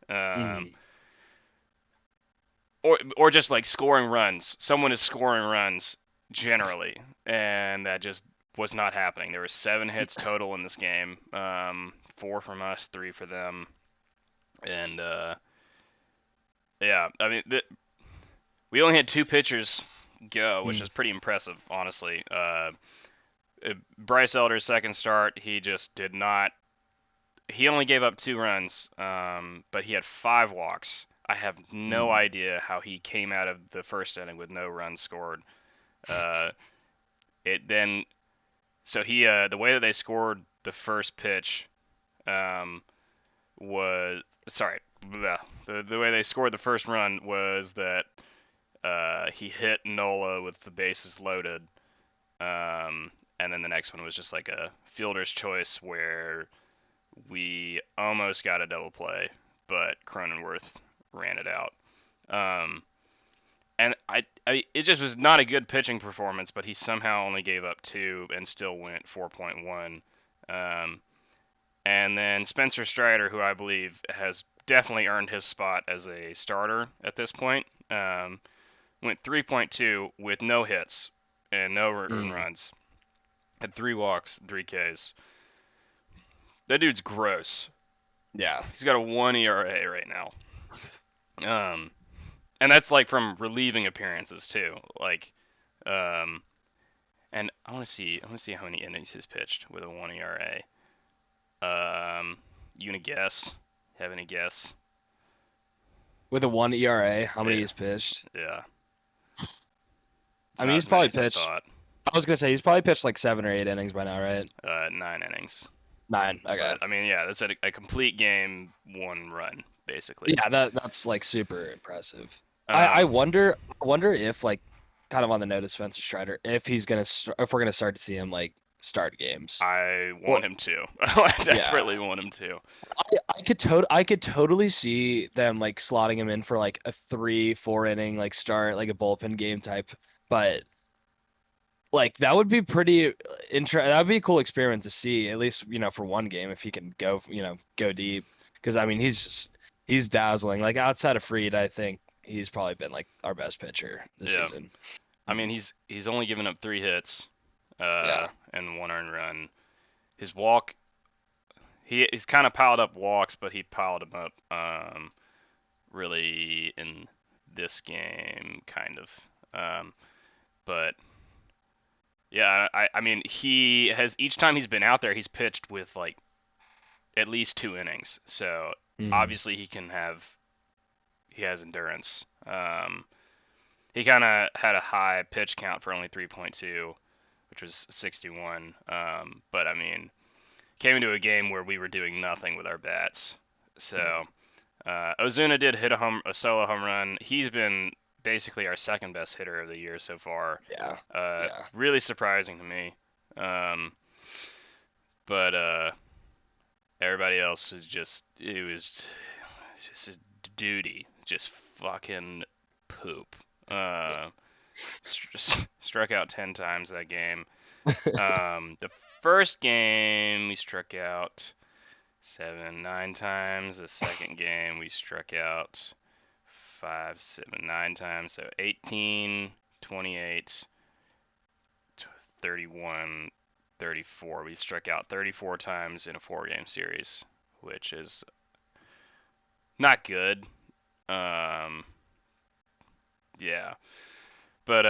Um, Mhm. or just like scoring runs. Someone is scoring runs generally, and that just was not happening. There were 7 hits total in this game, 4 from us, 3 for them, and yeah, I mean we only had 2 pitchers go, which Mm. is pretty impressive, honestly. Bryce Elder's second start, he just did not. He only gave up 2 runs, but he had 5 walks. I have no Mm. idea how he came out of the first inning with no runs scored. Uh, it then so he the way that they scored the first pitch um, was sorry the way they scored the first run was that he hit Nola with the bases loaded, and then the next one was just like a fielder's choice where we almost got a double play, but Cronenworth ran it out. Um, and it just was not a good pitching performance, but he somehow only gave up 2 and still went 4.1. Um, and then Spencer Strider, who I believe has definitely earned his spot as a starter at this point, went 3.2 with no hits and no earned Mm. runs. Had 3 walks, 3 Ks. That dude's gross. Yeah. He's got a 1 ERA right now. Um, and that's like from relieving appearances too. Like, um, and I want to see how many innings he's pitched with a 1 ERA. You gonna guess? Have any guess? With a 1 ERA, how many Yeah, he's pitched? yeah. It's I mean, not he's as many probably as I pitched. thought. I was gonna say he's probably pitched like 7 or 8 innings by now, right? 9 innings. 9. Okay. But I mean, yeah, that's a complete game, 1 run basically. Yeah, that's like super impressive. I Um, wonder if like kind of on the note of Spencer Strider, if he's gonna if we're gonna start to see him like start games. I Or want him to. I yeah, desperately want him to. I could totally see them like slotting him in for like a 3, 4 inning like start, like a bullpen game type. But like that would be pretty that would be a cool experiment to see, at least, for one game if he can go, go deep. Because I mean he's dazzling. Like outside of Freed, I think he's probably been like our best pitcher this Yeah. season. I mean, he's only given up 3 hits, Yeah. and 1 earned run. His walk, he's kind of piled up walks, but he piled them up, really in this game, kind of. But yeah, I mean, he has each time he's been out there, he's pitched with like at least 2 innings. So Mm. obviously he has endurance. He kind of had a high pitch count for only 3.2, which was 61. But I mean, came into a game where we were doing nothing with our bats. So Mm. Ozuna did hit a solo home run. He's been basically our second best hitter of the year so far. Yeah. Yeah. Really surprising to me. Um, but everybody else was just a duty, just fucking poop. Uh, struck out 10 times that game. The first game we struck out 7, 9 times. The second game we struck out 5, 7, 9 times. So 18, 28, 31, 34. We struck out 34 times in a 4 game series, which is not good. Um, yeah, but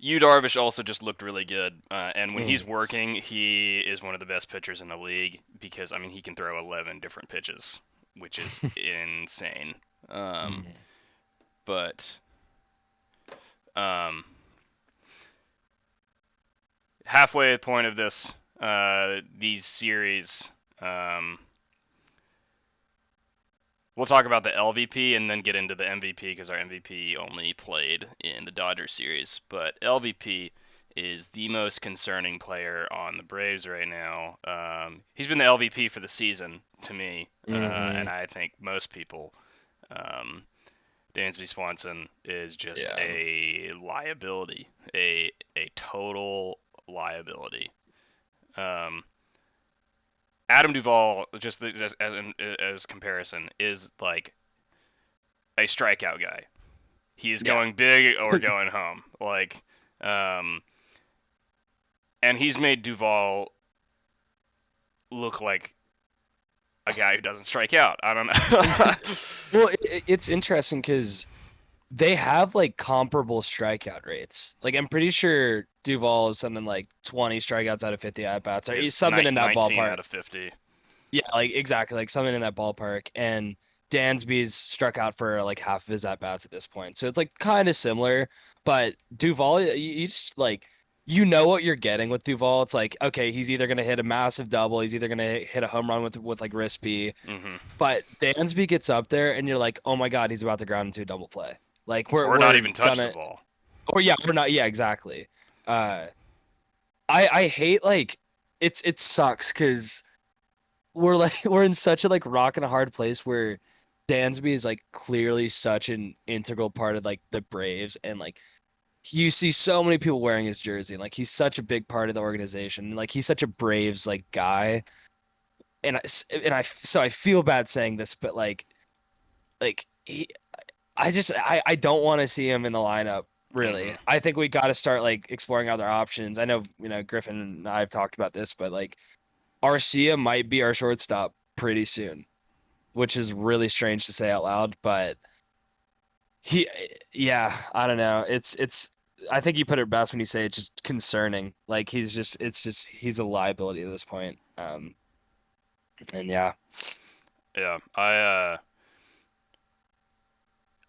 Yu Darvish also just looked really good, and when he's Mm. working, he is one of the best pitchers in the league because I mean he can throw 11 different pitches, which is insane. Um, Mm. but um, halfway point of these series, um, we'll talk about the LVP and then get into the MVP because our MVP only played in the Dodgers series. But LVP is the most concerning player on the Braves right now. He's been the LVP for the season to me, and Hmm. I think most people. Um, Dansby Swanson is just Yeah. a liability, a total liability. Um, Adam Duvall, just as comparison, is like a strikeout guy. He's Yeah. going big or going home. Like, um, and he's made Duvall look like a guy who doesn't strike out. I don't know. Well, it's interesting because they have like comparable strikeout rates. Like I'm pretty sure Duvall is something like 20 strikeouts out of 50 at bats, or Is something in that 19 ballpark. out of 50. Yeah, like exactly, like something in that ballpark. And Dansby's struck out for like half of his at bats at this point, so it's like kind of similar. But Duvall, you just like you know what you're getting with Duvall. It's like okay, he's either gonna hit a massive double, he's either gonna hit a home run with like Rispy. Hmm. But Dansby gets up there, and you're like, oh my God, he's about to ground into a double play. Like we're Or not we're even touch the gonna, ball. or yeah, we're not. Yeah, exactly. Uh, I hate like it sucks because we're like we're in such a like rock and a hard place where Dansby is like clearly such an integral part of like the Braves, and like you see so many people wearing his jersey, and like he's such a big part of the organization, and like he's such a Braves like guy. So I feel bad saying this, but like I don't want to see him in the lineup. Really, Hmm. I think we got to start like exploring other options. I know Griffin and I have talked about this, but like Arcia might be our shortstop pretty soon, which is really strange to say out loud. But he, yeah, I don't know. It's. I think you put it best when you say it's just concerning. Like it's just he's a liability at this point. And yeah, Yeah,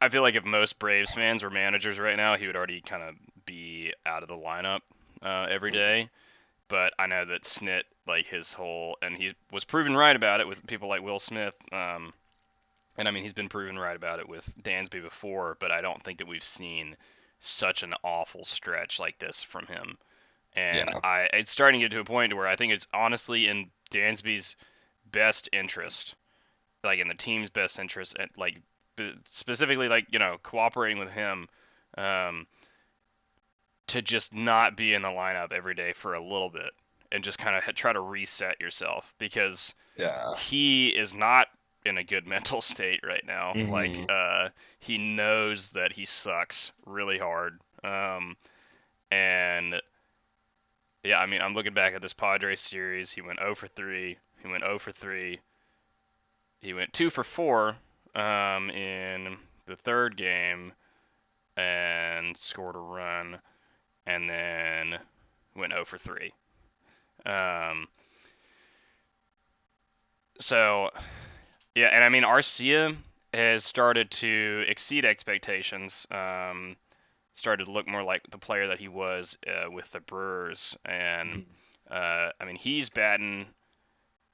I feel like if most Braves fans were managers right now, he would already kind of be out of the lineup every day. But I know that Snit, like his whole, and he was proven right about it with people like Will Smith. And I mean, he's been proven right about it with Dansby before, but I don't think that we've seen such an awful stretch like this from him. And yeah, it's starting to get to a point where I think it's honestly in Dansby's best interest, like in the team's best interest, and like specifically like cooperating with him, um, to just not be in the lineup every day for a little bit and just kind of try to reset yourself because yeah. he is not in a good mental state right now. Like, Hmm. he knows that he sucks really hard. And yeah, I mean, I'm looking back at this Padres series. He went 0 for 3. He went 0 for 3. He went 2 for 4 in the third game and scored a run, and then went 0 for 3. Um, so yeah, and I mean Arcia has started to exceed expectations. Started to look more like the player that he was with the Brewers, and I mean he's batting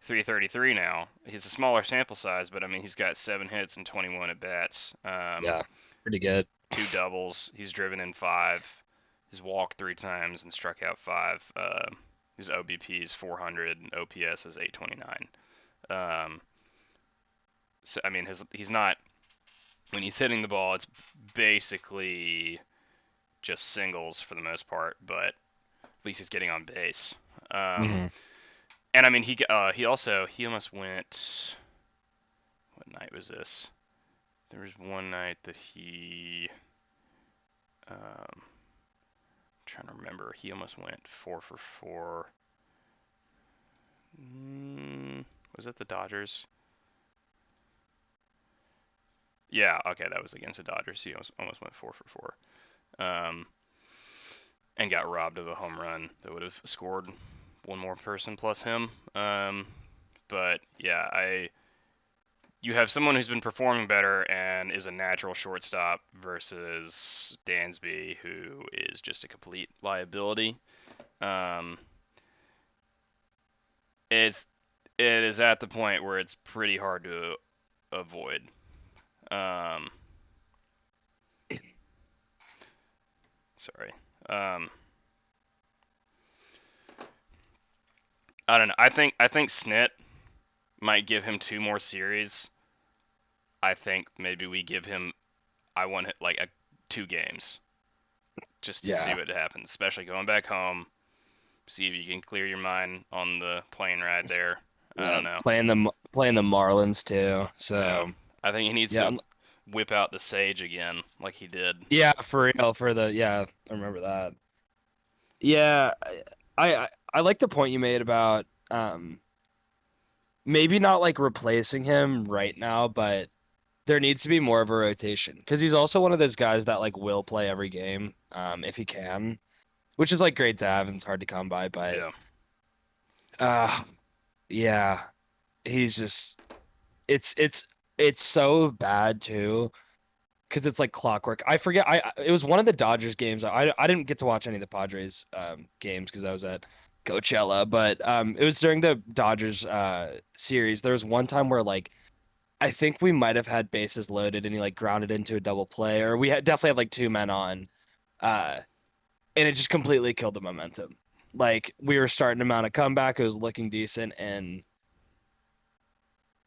333 now. He's a smaller sample size, but I mean he's got 7 hits and 21 at bats. Yeah, pretty good. Two doubles. He's driven in 5. He's walked 3 times and struck out 5. His OBP is 400 and OPS is 829. Um, so I mean he's not, when he's hitting the ball, it's basically just singles for the most part, but at least he's getting on base. Um, Hmm. and I mean he almost went. What night was this? There was one night that he. I'm trying to remember. He almost went 4 for 4. Was it the Dodgers? Yeah, okay, that was against the Dodgers. He almost went 4 for 4. Um, and got robbed of a home run that would have scored one more person plus him. But yeah, you have someone who's been performing better and is a natural shortstop versus Dansby, who is just a complete liability. Um, it's it is at the point where it's pretty hard to avoid. Um, sorry. Um, I don't know. I think Snit might give him 2 more series. I think maybe we give him. I want it like 2 games just to see Yeah, what happens, especially going back home. See if you can clear your mind on the plane ride there. I yeah. don't know. Playing the Marlins too. Yeah, So I think he needs yeah, to. whip out the sage again like he did. Yeah, for real. Yeah, I remember that. Yeah, I like the point you made about maybe not like replacing him right now, but there needs to be more of a rotation because he's also one of those guys that like will play every game if he can, which is like great to have and it's hard to come by, but Yeah. uh yeah, he's just it's it's so bad too because it's like clockwork. I forget. It was one of the Dodgers games. I didn't get to watch any of the Padres games because I was at Coachella, but it was during the Dodgers series. There was one time where like I think we might have had bases loaded and he like grounded into a double play, or we had definitely had like two men on, uh, and it just completely killed the momentum. Like we were starting to mount a comeback. It was looking decent, and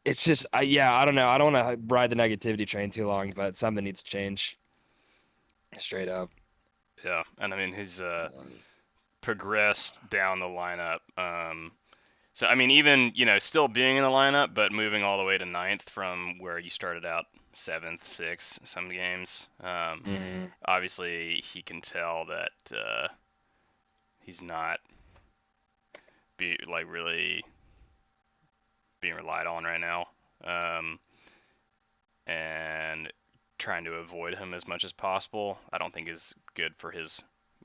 it's just yeah, I don't know. I don't want to ride the negativity train too long, but something needs to change straight up. Yeah. And I mean, he's Um, progressed down the lineup. So I mean, even still being in the lineup, but moving all the way to ninth from where you started out seventh, sixth, some games. mm, Obviously, he can tell that he's not really being relied on right now, and trying to avoid him as much as possible. I don't think is good for his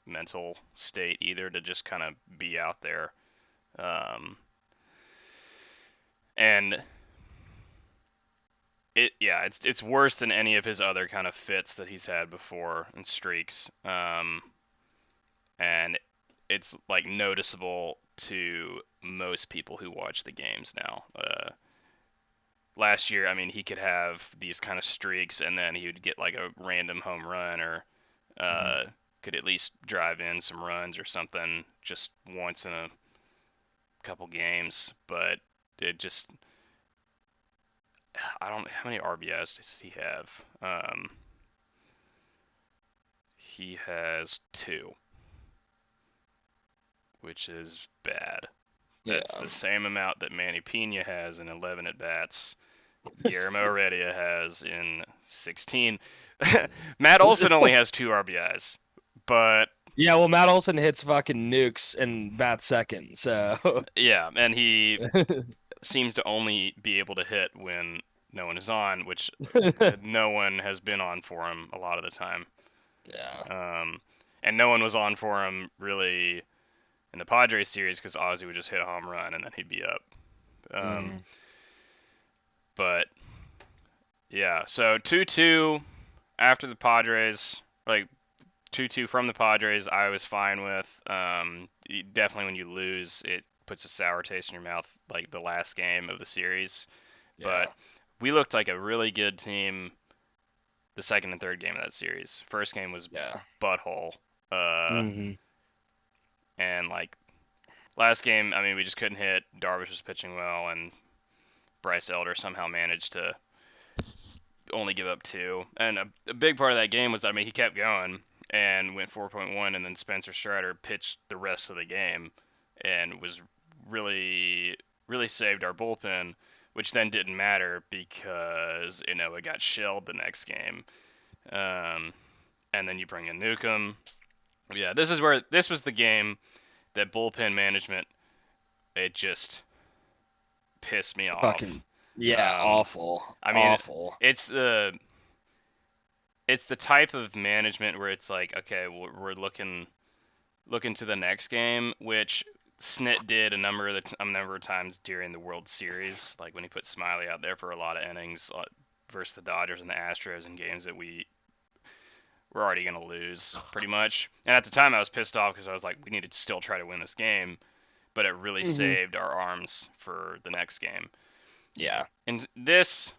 mental state either to just kind of be out there. Um, and it's worse than any of his other kind of fits that he's had before and streaks. And it's like noticeable to most people who watch the games now. Last year, I mean, he could have these kind of streaks, and then he would get like a random home run, or mm. could at least drive in some runs or something just once in a couple games. But it just, I don't. How many RBIs does he have? He has two, which is bad. Yeah. That's the same amount that Manny Pena has in 11 at bats. Guillermo Heredia has in 16. Matt Olson only has two RBIs, but Yeah, well, Matt Olson hits fucking nukes and bats second, so yeah, and he seems to only be able to hit when no one is on, which no one has been on for him a lot of the time. yeah. Um, and no one was on for him really in the Padres series because Ozzy would just hit a home run and then he'd be up. Um, Mm, but yeah, so 2-2 after the Padres, like 2-2 from the Padres, I was fine with. Definitely when you lose, it puts a sour taste in your mouth, like the last game of the series. But yeah. we looked like a really good team the second and third game of that series. First game was Yeah. butthole. Uh, Hmm. and like last game, I mean, we just couldn't hit. Darvish was pitching well, and Bryce Elder somehow managed to only give up two. And a big part of that game was, I mean, he kept going and went 4.1, and then Spencer Strider pitched the rest of the game and was really, really saved our bullpen, which then didn't matter because Ynoa got shelled the next game. Um, and then you bring in Newcomb. Yeah, this was the game that bullpen management, it just pissed me off. Fucking yeah, Um, awful. I mean, Awful. it's the it's the type of management where it's like, okay, we're looking to the next game, which Snit did a number of times during the World Series, like when he put Smiley out there for a lot of innings versus the Dodgers and the Astros in games that we were already gonna lose pretty much. And at the time, I was pissed off because I was like, we need to still try to win this game, but it really Hmm. saved our arms for the next game. Yeah. And this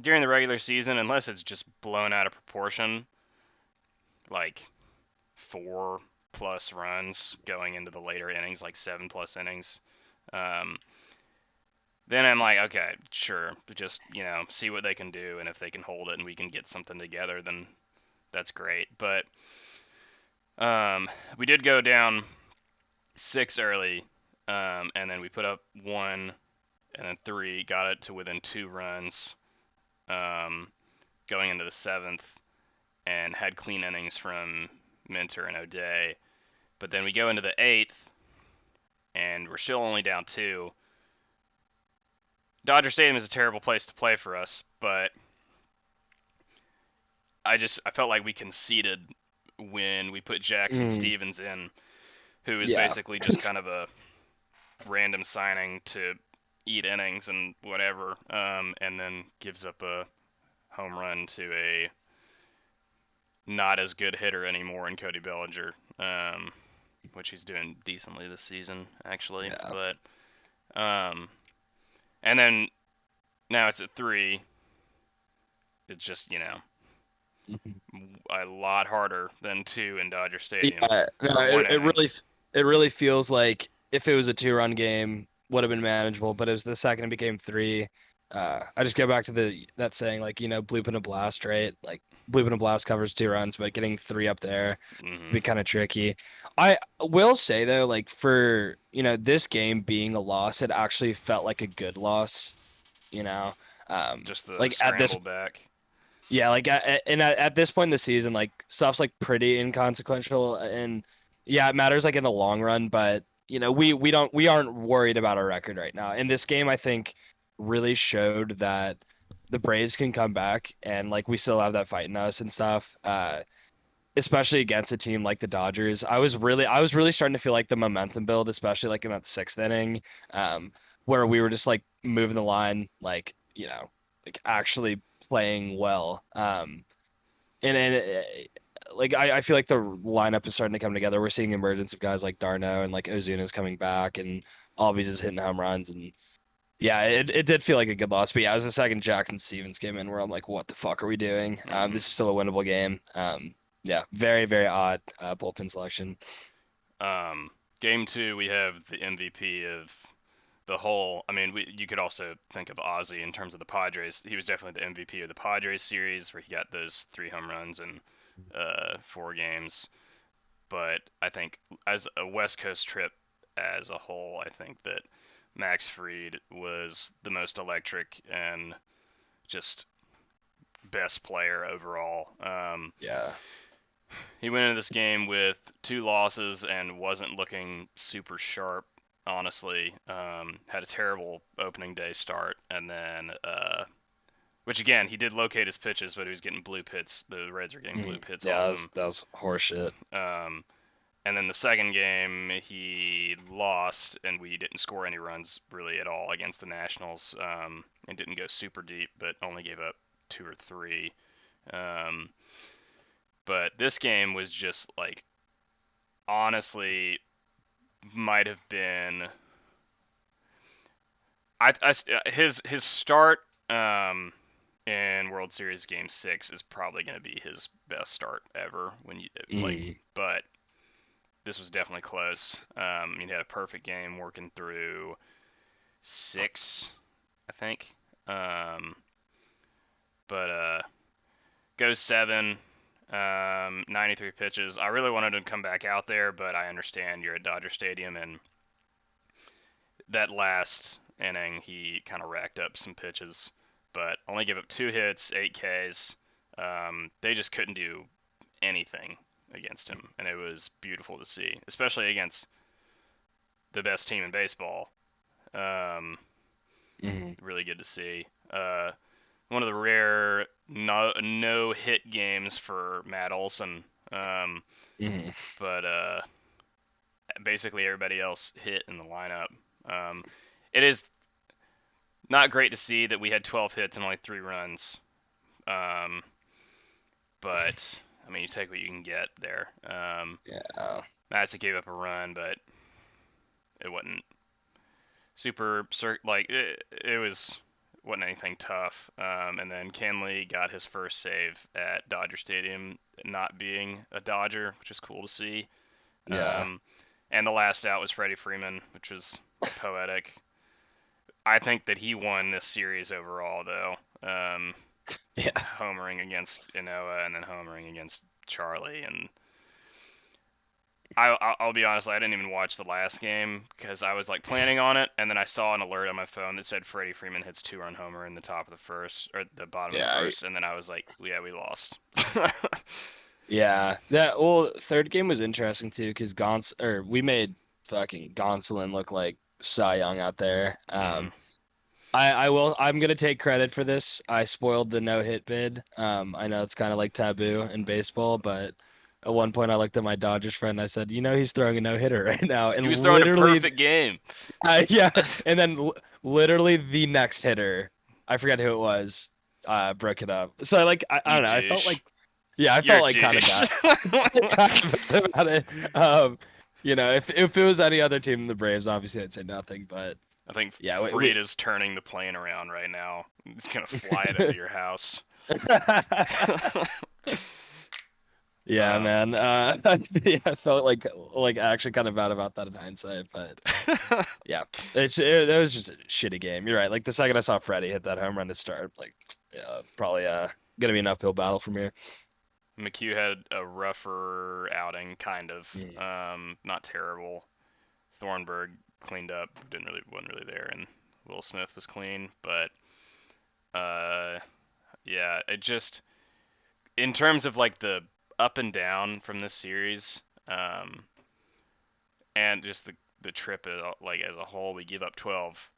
during the regular season, unless it's just blown out of proportion, like 4+ runs going into the later innings, like 7+ innings. Um, then I'm like, okay, sure, just see what they can do, and if they can hold it and we can get something together, then that's great. But we did go down 6 early, and then we put up 1, and then 3, got it to within 2 runs, um, going into the seventh and had clean innings from Minter and O'Day. But then we go into the eighth and we're still only down two. Dodger Stadium is a terrible place to play for us, but I felt like we conceded when we put Jackson Mm, Stevens in, who is yeah. basically just kind of a random signing to eat innings and whatever, and then gives up a home run to a not as good hitter anymore in Cody Bellinger, which he's doing decently this season actually. Yeah. But and then now it's at three. It's just Mhm. a lot harder than two in Dodger Stadium Yeah, no, for one inning. it really feels like if it was a 2-run game, would have been manageable, but it was the second it became three. I just go back to that saying like, bloop and a blast, right? Like bloop and a blast covers 2 runs, but getting three up there would Hmm. be kind of tricky. I will say though, like for, this game being a loss, it actually felt like a good loss, you know. Just the Like at this scramble back. Yeah, like at this point in the season, like stuff's like pretty inconsequential, and yeah, it matters like in the long run. But we aren't worried about our record right now. And this game, I think, really showed that the Braves can come back, and like we still have that fight in us and stuff. Especially against a team like the Dodgers, I was really starting to feel like the momentum build, especially like in that sixth inning, where we were just like moving the line, like like actually playing well. And like I feel like the lineup is starting to come together. We're seeing the emergence of guys like Darno and like Ozuna's coming back, and Albies is hitting home runs, and yeah, it did feel like a good loss. But yeah, it was the second Jackson Stevens came in where I'm like, what the fuck are we doing? Hmm. This is still a winnable game. Yeah, very very odd bullpen selection. Um, Game two, we have the MVP of the whole. I mean, you could also think of Ozzy in terms of the Padres. He was definitely the MVP of the Padres series, where he got those 3 home runs in 4 games. But I think as a West Coast trip as a whole, I think that Max Fried was the most electric and just best player overall. Yeah. He went into this game with 2 losses and wasn't looking super sharp. Honestly, had a terrible opening day start, and then which again he did locate his pitches, but he was getting blue pits. The Reds are getting blue pits Yeah, off that him. was horseshit. Um, and then the second game he lost, and we didn't score any runs really at all against the Nationals. And didn't go super deep, but only gave up 2 or 3. Um, but this game was just like honestly might have been his start in World Series Game 6 is probably going to be his best start ever when you like, Mm, but this was definitely close. He had a perfect game working through 6, I think. Um, but goes 7, 93 pitches. I really wanted to come back out there, but I understand you're at Dodger Stadium, and that last inning he kind of racked up some pitches, but only gave up 2 hits, 8 Ks. They just couldn't do anything against him, and it was beautiful to see, especially against the best team in baseball. Um, mm, really good to see. One of the rare no hit games for Matt Olson, mm. but basically everybody else hit in the lineup. Um, it is not great to see that we had 12 hits and only 3 runs. Um, but I mean, you take what you can get there. Yeah. Matzik gave up a run, but it wasn't super like it was wasn't anything tough. And then Kenley got his first save at Dodger Stadium, not being a Dodger, which is cool to see. Yeah. Um, and the last out was Freddie Freeman, which was poetic. I think that he won this series overall, though. Yeah. Homering against Ynoa and then homering against Charlie, and I'll be honest, I didn't even watch the last game because I was like planning on it, and then I saw an alert on my phone that said Freddie Freeman hits 2-run homer in the top of the first or the bottom of the Yeah, first, and then I was like, yeah, we lost. yeah. That well, third game was interesting too because we made fucking Gonsolin look like Cy Young out there. Mm. I'm gonna take credit for this. I spoiled the no hit bid. I know it's kind of like taboo in baseball, but at one point I looked at my Dodgers friend. I said, he's throwing a no hitter right now, and He was throwing a literally, perfect game. yeah, and then literally the next hitter, I forget who it was, broke it up. So I You don't know. I felt douche. like, yeah, I You're felt a like kind of douche. bad, kind of bad about it. If it was any other team than the Braves, obviously I'd say nothing. But I think yeah, Freed is turning the plane around right now. He's gonna fly it into your house. Yeah, um, man. Yeah, I felt like actually kind of bad about that in hindsight, but yeah, that was just a shitty game. You're right. Like the second I saw Freddie hit that home run to start, like yeah, probably gonna be an uphill battle from here. McHugh had a rougher outing, kind of. Mm. Not terrible. Thornburg cleaned up, wasn't really there, and Will Smith was clean, but uh, yeah, it just in terms of like the up and down from this series, and just the trip like as a whole, we give up 12,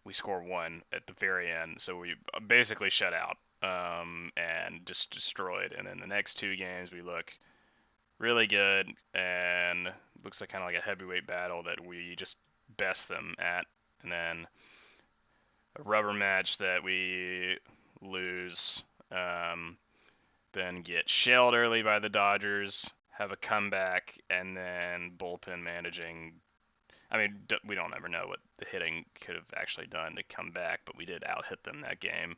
we score one at the very end, so we basically shut out, and just destroyed. And then the next two games we look really good, and looks like kind of like a heavyweight battle that we just best them at, and then a rubber match that we lose, then get shelled early by the Dodgers, have a comeback, and then bullpen managing. I mean, we don't ever know what the hitting could have actually done to come back, but we did out hit them that game.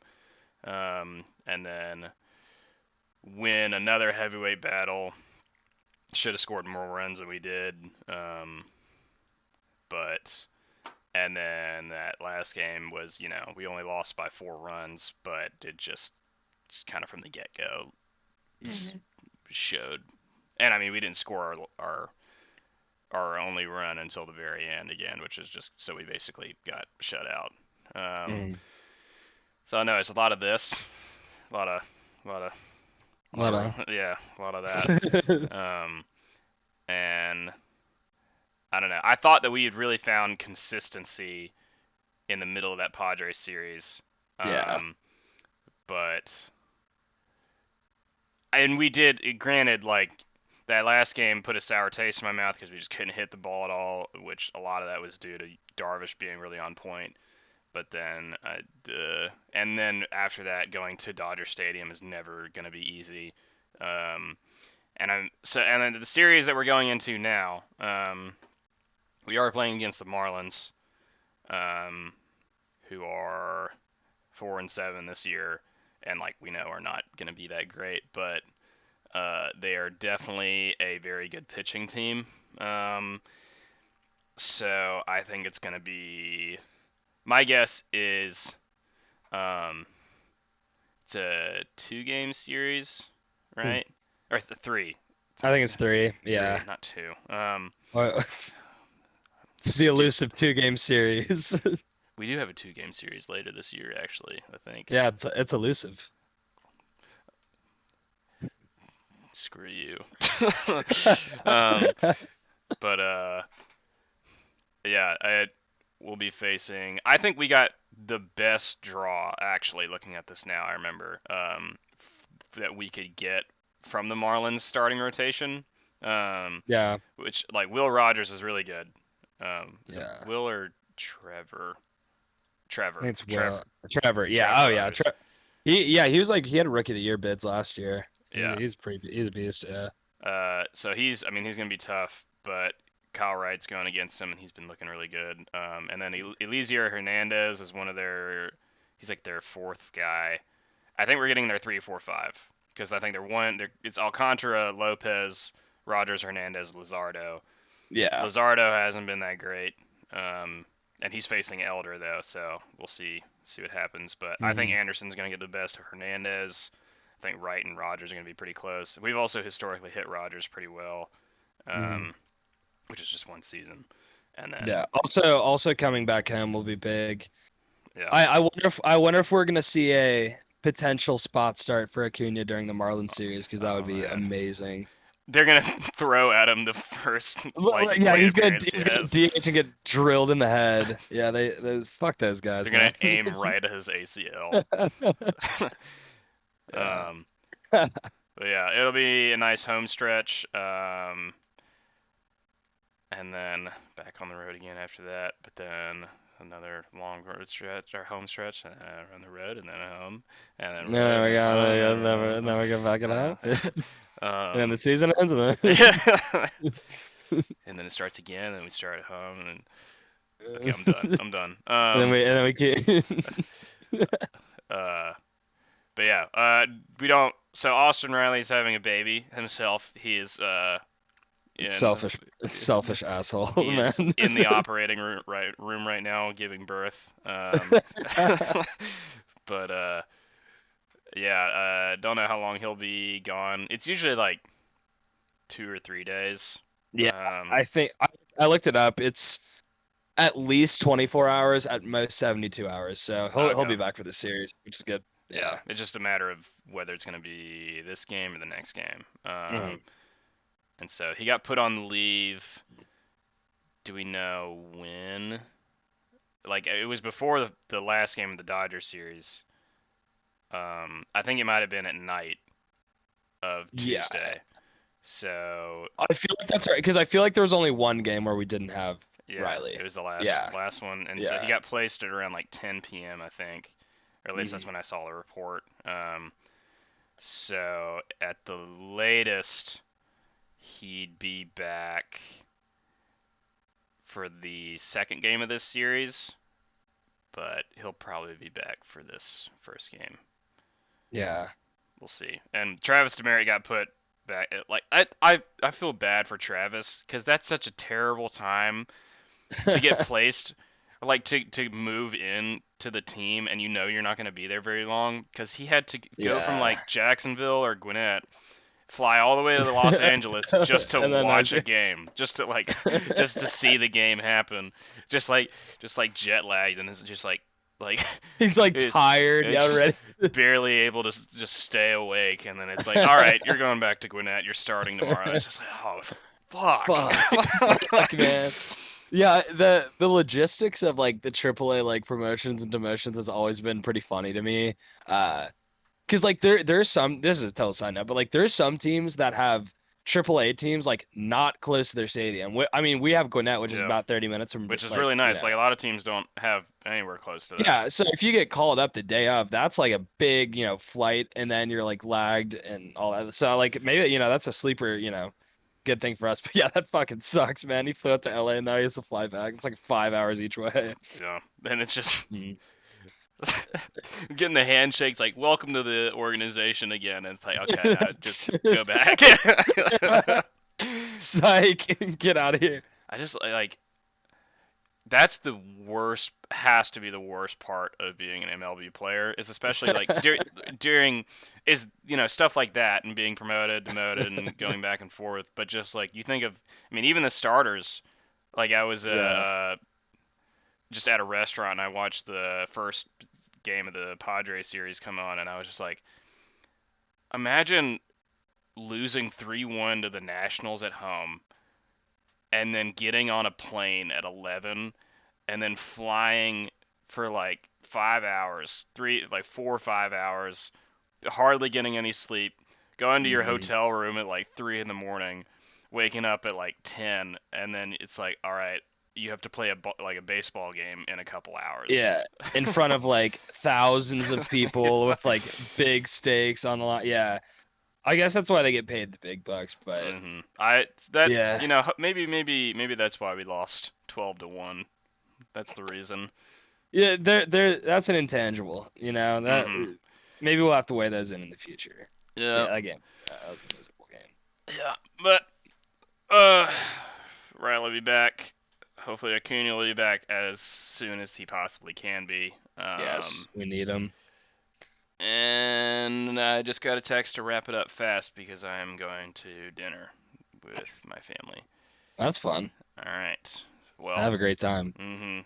And then win another heavyweight battle. Should have scored more runs than we did. But and then that last game was, we only lost by 4 runs, but it just kind of from the get go Mhm. showed. And I mean, we didn't score our only run until the very end again, which is just so we basically got shut out. Um, Mm. so I know it's a lot of this, a lot of, a lot of, a lot What of, yeah, a lot of that. Um, and I don't know. I thought that we had really found consistency in the middle of that Padres series, Yeah. um, but and we did. Granted, like that last game put a sour taste in my mouth because we just couldn't hit the ball at all, which a lot of that was due to Darvish being really on point. But then, and then after that, going to Dodger Stadium is never going to be easy. Um, and then the series that we're going into now, we are playing against the Marlins, um, who are 4-7 this year, and like we know are not going to be that great, but they are definitely a very good pitching team. Um, so I think it's going to be. My guess is um, it's a 2-game series, Hmm. right? Or three. I think it's three. Three, Yeah. not two. The Stupid. elusive 2 game series. We do have a 2-game series later this year, actually, I think. Yeah, it's elusive. Screw you. um, but yeah, we'll be facing. I think we got the best draw actually. Looking at this now, I remember that we could get from the Marlins starting rotation. Yeah. Which like Will Rogers is really good. Is it Yeah. Will or Trevor? I think Trevor. it's Trevor. Will. Trevor. Yeah. Trevor Oh yeah. Rogers. He was like he had a rookie of the year bids last year. Yeah. He's a beast. Yeah. So I mean, he's gonna be tough, but Kyle Wright's going against him, and he's been looking really good. And then Eliezer Hernandez is he's like their fourth guy. I think we're getting their 3-4-5 because I think it's Alcantara, Lopez, Rogers, Hernandez, Luzardo. Yeah. Luzardo hasn't been that great, and he's facing Elder though, so we'll see what happens. But I think Mhm. Anderson's gonna get the best of Hernandez. I think Wright and Rogers are gonna be pretty close. We've also historically hit Rogers pretty well. Hmm. um, which is just one season, and then Yeah. Also coming back home will be big. yeah, I wonder if we're gonna see a potential spot start for Acuna during the Marlins series because that would oh be man, amazing. they're gonna throw at him the first like Yeah, plate he's gonna appearance he he's gonna has. DH and get drilled in the head. Yeah, they fuck those guys, They're gonna man. aim right at his ACL. Yeah. um, but yeah, it'll be a nice home stretch. And then back on the road again after that. But then another long road stretch, or home stretch, and on the road, and then home, and then road, No, we and got home, and never then never get back it home. out. And then Um, the season ends, and yeah. then And then it starts again, and we start at home, and okay, I'm done. and I'm done. then we keep. Uh, but yeah, we don't. So Austin Riley's having a baby himself. He is in Selfish asshole, he is man. in the operating room right now giving birth. But yeah, don't know how long he'll be gone. It's usually like 2 or 3 days. Yeah, Um, I think I looked it up. It's at least 24 hours, at most 72 hours. So he'll okay. be back for the series, which is good. Yeah, Yeah. it's just a matter of whether it's going to be this game or the next game. Hmm. And so he got put on leave. Do we know when? Like it was before the last game of the Dodgers series. I think it might have been at night of Yeah, Tuesday. So I feel like that's right because I feel like there was only one game where we didn't have yeah, it Riley. was the last Yeah, last one, and so he yeah. got placed at around like 10 p.m. I think, or at least that's Hmm. when I saw the report. So at the latest, he'd be back for the second game of this series, but he'll probably be back for this first game. Yeah. We'll see. And Travis Demeritte got put back. Like I feel bad for Travis because that's such a terrible time to get placed, like to move in to the team, and you know you're not going to be there very long because he had to go from Yeah. like Jacksonville or Gwinnett, fly all the way to Los Angeles just to And then watch a game, just to like just to see the game happen, just like jet lagged, and it's just like he's like it, tired, yeah, it's ready. barely able to just stay awake, and then it's like, all right, you're going back to Gwinnett, you're starting tomorrow. And it's just like, oh fuck. Fuck, fuck, man. Yeah, the logistics of like the AAA like promotions and demotions has always been pretty funny to me. Because like there's some, this is a total side note, but like there's some teams that have AAA teams like not close to their stadium. I mean, we have Gwinnett, which is Yeah, about 30 minutes from which is like really nice. Like a lot of teams don't have anywhere close to that. yeah. So if you get called up the day of, that's like a big flight, and then you're like lagged and all that. So like maybe that's a sleeper good thing for us. But yeah, that fucking sucks, man. He flew out to LA and now he has to fly back. It's like 5 hours each way. Yeah, and it's just Mhm. getting the handshakes, like welcome to the organization again. And it's like, okay, just go back. Psych, get out of here. I just like that's the worst, has to be the worst part of being an MLB player, is especially like during is stuff like that, and being promoted, demoted, and going back and forth. But just like you think of, I mean, even the starters. Like I was Yeah, just at a restaurant, and I watched the first game of the Padres series come on, and I was just like, imagine losing 3-1 to the Nationals at home, and then getting on a plane at 11, and then flying for like 5 hours, 4 or 5 hours, hardly getting any sleep, going to your hmm hotel room at like 3 in the morning, waking up at like 10, and then it's like, all right, you have to play like a baseball game in a couple hours. yeah. In front of like thousands of people Yeah. with like big stakes on the line. Yeah, I guess that's why they get paid the big bucks. But I that yeah, maybe that's why we lost 12-1. That's the reason. yeah, there. That's an intangible. That Mhm. maybe we'll have to weigh those in the future. Yeah. Yeah, that game. That was a miserable game. Yeah. But uh, Riley will be back. Hopefully Acuna will be back as soon as he possibly can be. Yes, we need them. And I just got a text to wrap it up fast because I am going to dinner. with my family. That's fun. All right. I Well, have a great time.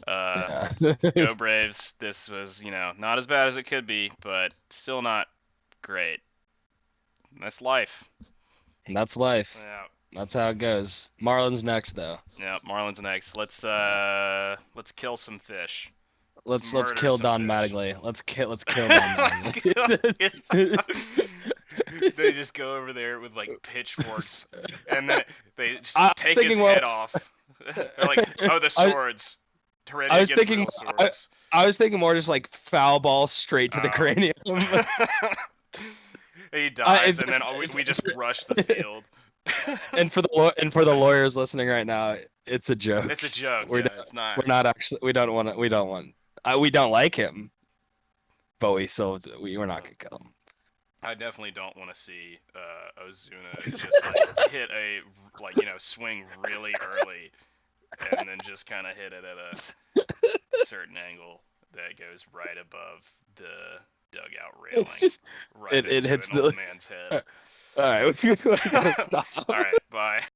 uh, Yeah. go Braves. This was, not as bad as it could be, but still not great. That's life. That's life. Yeah. That's how it goes. Marlins next though. Yeah, Marlins next. Yeah. Let's kill some fish. Let's Let's murder kill some Don fish. Mattingly. Let's kill Don Mattingly. They just go over there with like pitchforks, and then they just I was take his thinking more. head off. They're like, oh, the I, swords. I Heredia was gets thinking. real swords. I was thinking more just like foul ball straight to the Oh. cranium. He I, dies, and then we just rush the field. and for the lawyers listening right now, it's a joke. It's a joke. We're Yeah, it's not. we're not actually. We don't want to. We don't like him, but we're not gonna kill him. I definitely don't want to see Ozuna just like hit a swing really early and then just kind of hit it at a certain angle that goes right above the dugout railing, right it into hits an old man's head. All right, we gotta stop. All right, bye.